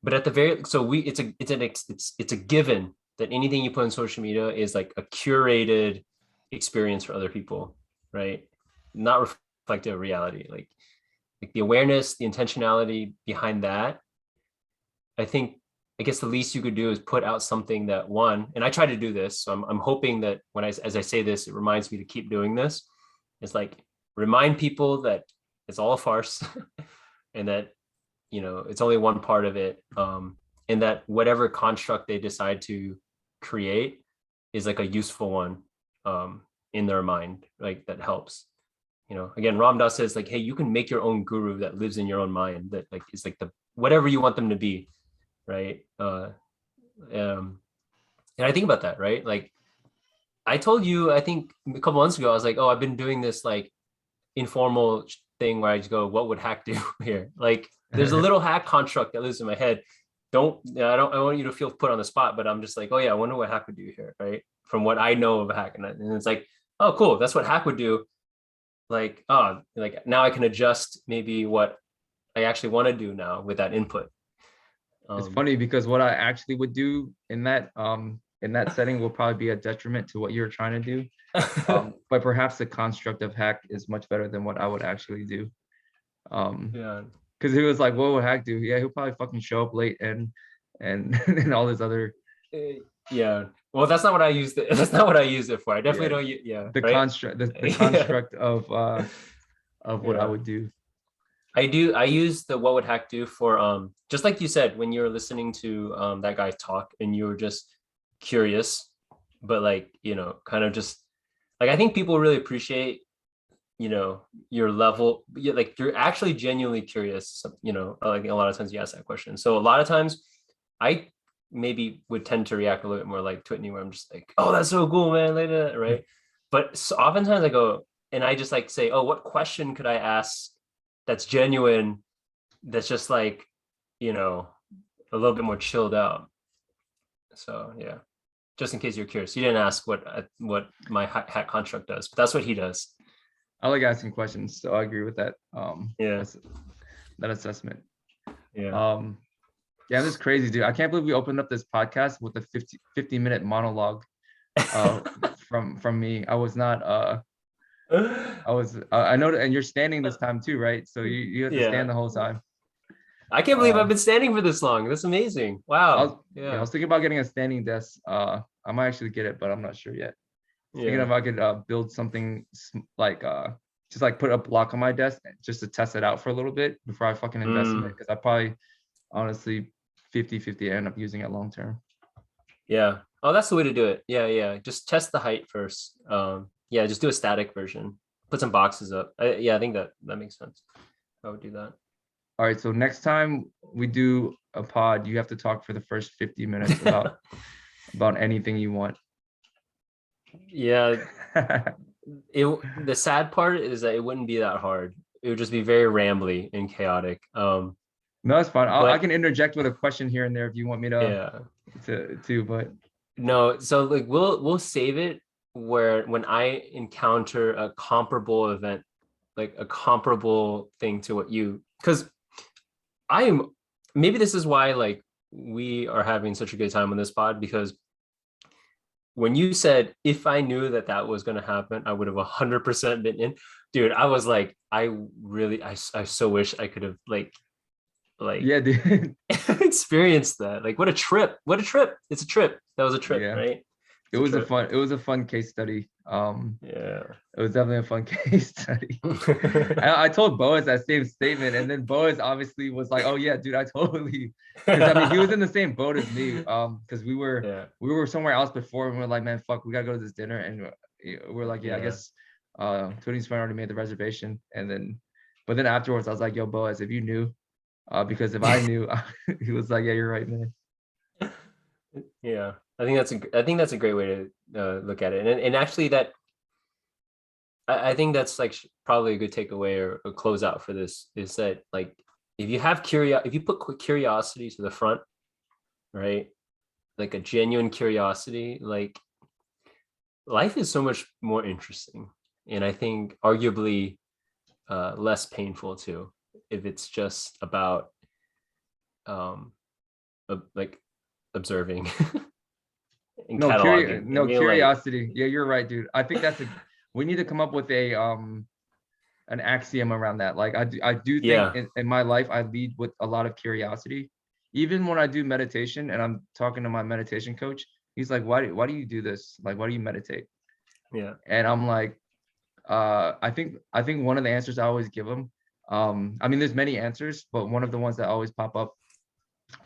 but at the very so we it's a given that anything you put on social media is like a curated experience for other people, right? Not reflective of reality. Like the awareness, the intentionality behind that, I think, I guess the least you could do is put out something that, one, and I try to do this, so I'm hoping that as I say this, it reminds me to keep doing this. It's like remind people that it's all a farce and that, it's only one part of it. And that whatever construct they decide to create is like a useful one in their mind, like that helps. Again, Ram Dass says like, hey, you can make your own guru that lives in your own mind, that like is like the whatever you want them to be, right? And I think about that, right? Like I told you, I think a couple months ago, I was like, oh, I've been doing this like informal thing where I just go, what would hack do here? Like there's a little hack construct that lives in my head. I want you to feel put on the spot, but I'm just like, oh yeah, I wonder what hack would do here, right? From what I know of a hack. And it's like, oh, cool. That's what hack would do. Like, oh, like now I can adjust maybe what I actually want to do now with that input. It's funny because what I actually would do in that setting will probably be a detriment to what you're trying to do. But perhaps the construct of hack is much better than what I would actually do. Yeah. Because he was like, what would hack do? Yeah, he'll probably fucking show up late and and all this other Yeah. Well, that's not what I used it. That's not what I use it for. I definitely don't. Yeah. the right? construct the construct of what I Yeah. would do. I use the what would hack do for just like you said when you were listening to that guy talk and you were just curious, but like, kind of just like I think people really appreciate, your level, like you're actually genuinely curious, like a lot of times you ask that question. So a lot of times I maybe would tend to react a little bit more like Twitney, where I'm just like, oh, that's so cool, man, like that, right? But so oftentimes I go and I just like say, oh, what question could I ask that's genuine, that's just like, a little bit more chilled out. So yeah, just in case you're curious, you didn't ask what my hack construct does, but that's what he does. I like asking questions, so I agree with that. Yeah. That assessment. Yeah. Yeah, this is crazy, dude. I can't believe we opened up this podcast with a 50-minute monologue from me. I was not I know that, and you're standing this time too, right? So you have to stand the whole time. I can't believe I've been standing for this long. That's amazing. Wow. I was thinking about getting a standing desk. I might actually get it, but I'm not sure yet. Thinking if I could build something like just like put a block on my desk just to test it out for a little bit before I fucking invest in it, because I probably honestly 50-50 end up using it long term. Yeah. Oh, that's the way to do it. Yeah. Just test the height first. Yeah, just do a static version. Put some boxes up. I think that makes sense. I would do that. All right. So next time we do a pod, you have to talk for the first 50 minutes about anything you want. Yeah. The sad part is that it wouldn't be that hard. It would just be very rambly and chaotic. No, that's fine. I can interject with a question here and there if you want me to. Yeah. But no. So like we'll save it where when I encounter a comparable event, like a comparable thing to what you, because maybe this is why like we are having such a good time on this pod, because when you said if I knew that was going to happen, I would have 100% been in. Dude, I was like, I so wish I could have like yeah, dude. experienced that. Like what a trip. It's a trip. That was a trip, yeah. Right? It was a fun case study. Yeah, it was definitely a fun case study. I told Boaz that same statement, and then Boaz obviously was like, "Oh yeah, dude, I totally." Because I mean, he was in the same boat as me. Because we were somewhere else before, and we were like, "Man, fuck, we gotta go to this dinner," and we're like, "Yeah, I guess." Tony's friend already made the reservation, but then afterwards, I was like, "Yo, Boaz, if you knew," because if I knew, he was like, "Yeah, you're right, man." Yeah. I think that's a great way to look at it. And actually that, I think that's like probably a good takeaway or a closeout for this is that like, if you put curiosity to the front, right? Like a genuine curiosity, like life is so much more interesting. And I think arguably less painful too, if it's just about like observing and cataloging. I No mean, like, curiosity. Yeah, you're right, dude. I think we need to come up with a an axiom around that. Like I do think yeah, in my life I lead with a lot of curiosity. Even when I do meditation and I'm talking to my meditation coach, he's like, why do you do this? Like, why do you meditate? yeah, And I'm like, I think one of the answers I always give him, I mean, there's many answers, but one of the ones that always pop up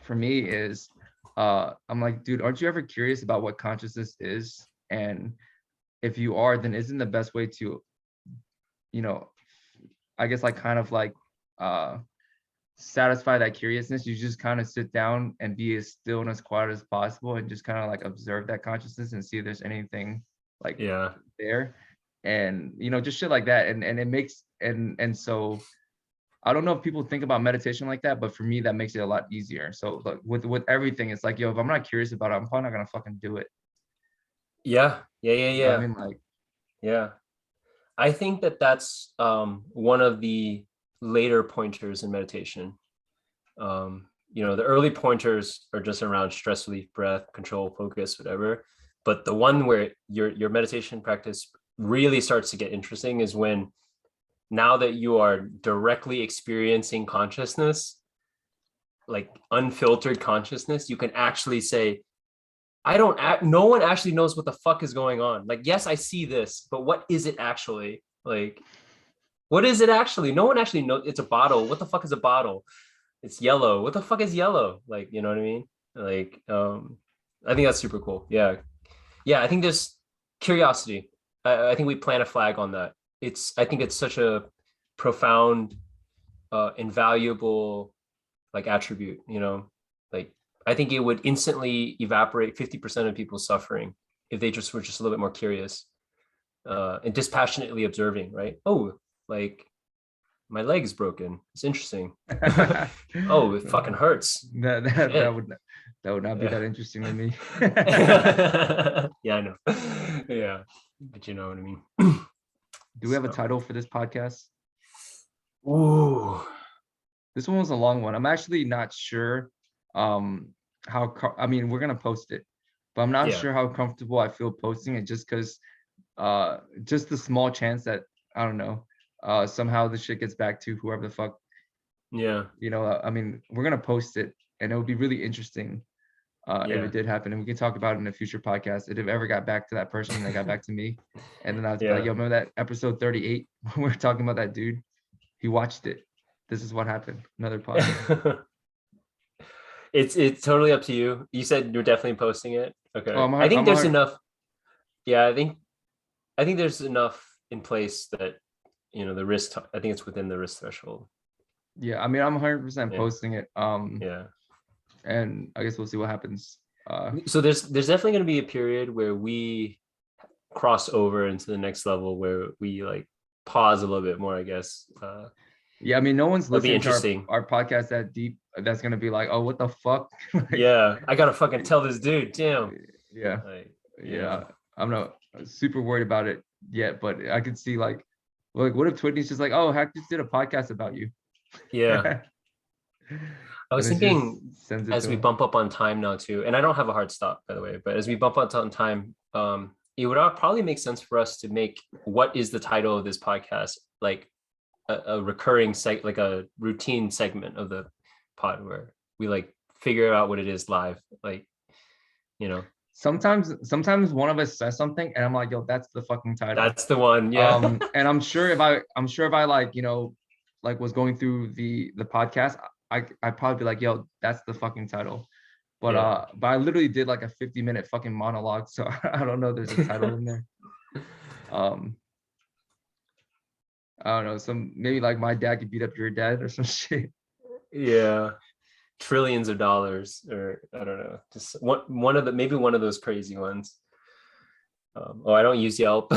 for me is, I'm like, dude, aren't you ever curious about what consciousness is? And if you are, then isn't the best way to, you know, I guess like kind of like uh satisfy that curiousness, you just kind of sit down and be as still and as quiet as possible and just kind of like observe that consciousness and see if there's anything like yeah, there. And just shit like that. And it makes and so I don't know if people think about meditation like that, but for me that makes it a lot easier. So like with everything, it's like, yo, if I'm not curious about it, I'm probably not gonna fucking do it. yeah, yeah, yeah, You know what I yeah, mean? Like, yeah. I think that that's one of the later pointers in meditation. The early pointers are just around stress relief, breath control, focus, whatever. But the one where your meditation practice really starts to get interesting is when, now that you are directly experiencing consciousness, like unfiltered consciousness, you can actually say, no one actually knows what the fuck is going on. Like, yes, I see this, but what is it actually? Like, what is it actually? No one actually knows. It's a bottle. What the fuck is a bottle? It's yellow. What the fuck is yellow? Like, you know what I mean? Like, I think that's super cool. Yeah. Yeah. I think there's curiosity. I think we plant a flag on that. I think it's such a profound, invaluable like attribute, like I think it would instantly evaporate 50% of people's suffering if they just were just a little bit more curious, and dispassionately observing, right? Oh, like my leg is broken. It's interesting. that Oh, it fucking hurts. that that Shit. would that would not be Yeah. that interesting to me. Yeah, I know. Yeah, but you know what I mean. Do we have a So, title for this podcast? ooh, This one was a long one. I'm actually not sure um I mean, we're gonna post it, but I'm not yeah, sure how comfortable I feel posting it just because just the small chance that I don't know, somehow the shit gets back to whoever the fuck, yeah, I mean, we're gonna post it and it would be really interesting if yeah, it did happen, and we can talk about it in a future podcast. If it ever got back to that person and they got back to me, and then I was like, yeah. yo, remember that episode 38 when we were talking about that dude? He watched it. This is what happened. Another podcast. It's totally up to you. You said you're definitely posting it. Oh, Okay. I think I'm there's a, enough. Yeah, I think there's enough in place that, the risk, I think it's within the risk threshold. yeah, I mean, I'm 100% Yeah. posting it. Yeah. And I guess we'll see what happens. So there's definitely going to be a period where we cross over into the next level where we like pause a little bit more, I guess. Yeah, I mean, no one's That'll be listening to interesting. our podcast that deep. That's gonna be like, oh, what the fuck? Like, Yeah. I gotta fucking tell this dude, damn. yeah, Like, yeah. yeah. I'm not super worried about it yet, but I could see like, what if Whitney's just like, oh, Hack just did a podcast about you, Yeah. and I was then she just thinking sends it as to we him. bump up on time now too, and I don't have a hard stop by the way, but as we bump up on time, it would probably make sense for us to make what is the title of this podcast like a recurring like a routine segment of the pod where we like figure out what it is live, like you know. Sometimes one of us says something, and I'm like, yo, that's the fucking title. That's the one, yeah. And I'm sure if I like, like was going through the podcast, I'd probably be like, yo, that's the fucking title. Yeah. But I literally did like a 50-minute fucking monologue, so I don't know if there's a title in there. Um, I don't know, some maybe like my dad could beat up your dad or some shit. Yeah. trillions of dollars, or I don't know, just one of the maybe one of those crazy ones. I don't use Yelp.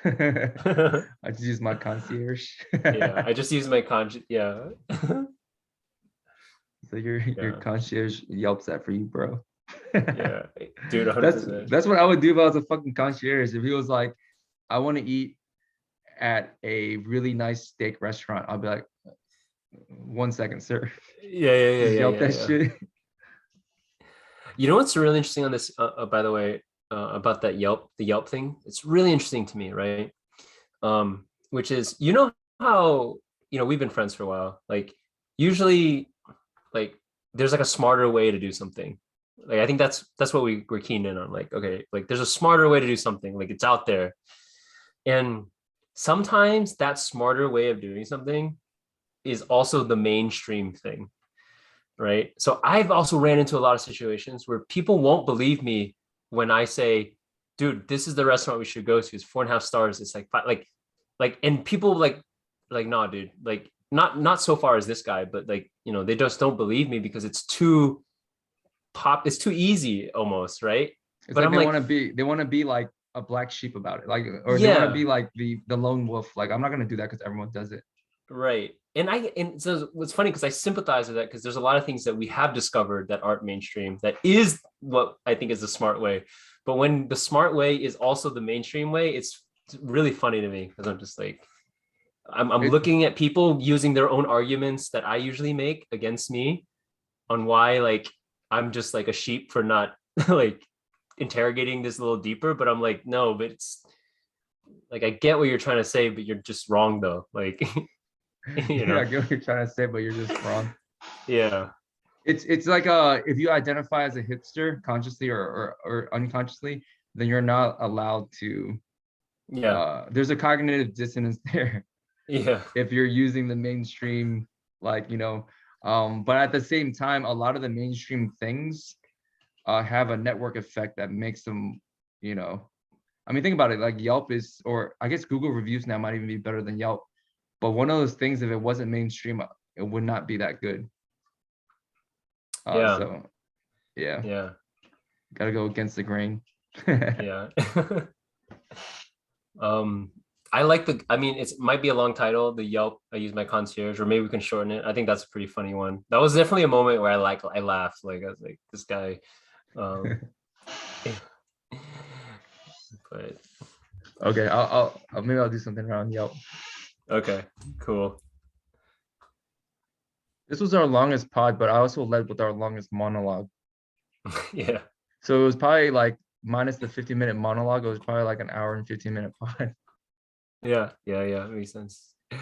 I just use my concierge. Yeah, I just use my yeah. So your Yeah, concierge Yelps that for you, bro. yeah, dude, That's 100%. that's what I would do if I was a fucking concierge. If he was like, I want to eat at a really nice steak restaurant, I'll be like, 1 second, sir. Yeah, yeah, yeah, Just yeah, Yelp yeah, that yeah. shit. You know what's really interesting on this, by the way, about that the Yelp thing? It's really interesting to me, right? Which is, you know how, we've been friends for a while. Like, usually, like, there's like a smarter way to do something. Like, I think that's what we're keen in on. Like, okay, like there's a smarter way to do something. Like, it's out there, and sometimes that smarter way of doing something is also the mainstream thing, right? So I've also ran into a lot of situations where people won't believe me when I say, dude, this is the restaurant we should go to. It's 4.5 stars. It's like five, and people nah, dude, like not so far as this guy, but like, they just don't believe me because it's too it's too easy almost, right? It's But like I'm like, they want to be like a black sheep about it, like, or they want to yeah, be like the lone wolf. Like, I'm not gonna do that because everyone does it. right. And so what's funny, because I sympathize with that, because there's a lot of things that we have discovered that aren't mainstream that is what I think is the smart way. But when the smart way is also the mainstream way, it's really funny to me, because I'm just like, I'm It, looking at people using their own arguments that I usually make against me on why, like, I'm just like a sheep for not like interrogating this a little deeper. But I'm like, no, but it's like, I get what you're trying to say, but you're just wrong though. Like, you yeah, I know, get what you're trying to say, but you're just wrong. yeah, It's like if you identify as a hipster consciously or unconsciously, then you're not allowed to. yeah, There's a cognitive dissonance there yeah, if you're using the mainstream, like, but at the same time, a lot of the mainstream things have a network effect that makes them, you know, I mean, think about it. Like, Yelp is, or I guess Google reviews now might even be better than Yelp. But one of those things, if it wasn't mainstream, it would not be that good. yeah, So yeah, yeah, gotta go against the grain. yeah. um I like I mean, it might be a long title, the Yelp I use my concierge, or maybe we can shorten it. I think that's a pretty funny one. That was definitely a moment where I laughed. Like, I was like, this guy. um but Okay, maybe I'll do something around Yelp. okay, cool. This was our longest pod, but I also led with our longest monologue. Yeah, So it was probably like, minus the 50-minute monologue, it was probably like an hour and 15-minute pod. yeah, yeah, yeah, makes sense. That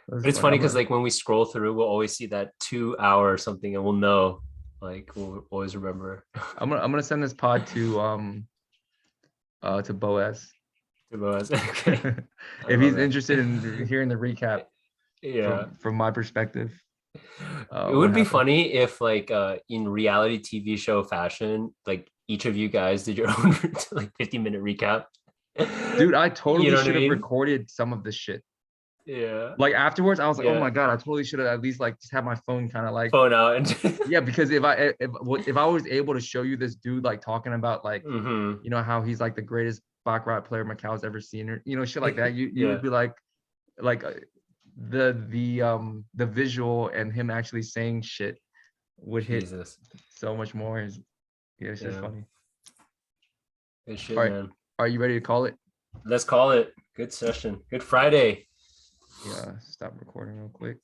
was But it's funny. funny because, like, when we scroll through, we'll always see that 2 hour or something, and we'll know, like, we'll always remember. I'm gonna send this pod to Boaz. Okay, I If love he's that. interested in hearing the recap Yeah. from my perspective, It what would be happened. funny if, like, in reality TV show fashion, like, each of you guys did your own like 50-minute recap. Dude, I You totally know what I should have mean? recorded some of this shit. Yeah. Like, afterwards, I was like, oh Yeah. my God, I totally should have at least like just had my phone kind of like, Phone out and yeah, because if I was able to show you this dude like talking about, like, hmm. how he's like the greatest baccarat player Macau's ever seen, or shit like that, you would Yeah. be like the visual and him actually saying shit would hit Jesus. so much more. Yeah, it's just Yeah. funny. Good All shit, right, man. are you ready to call it? Let's call it. Good session. Good Friday. Yeah, stop recording real quick.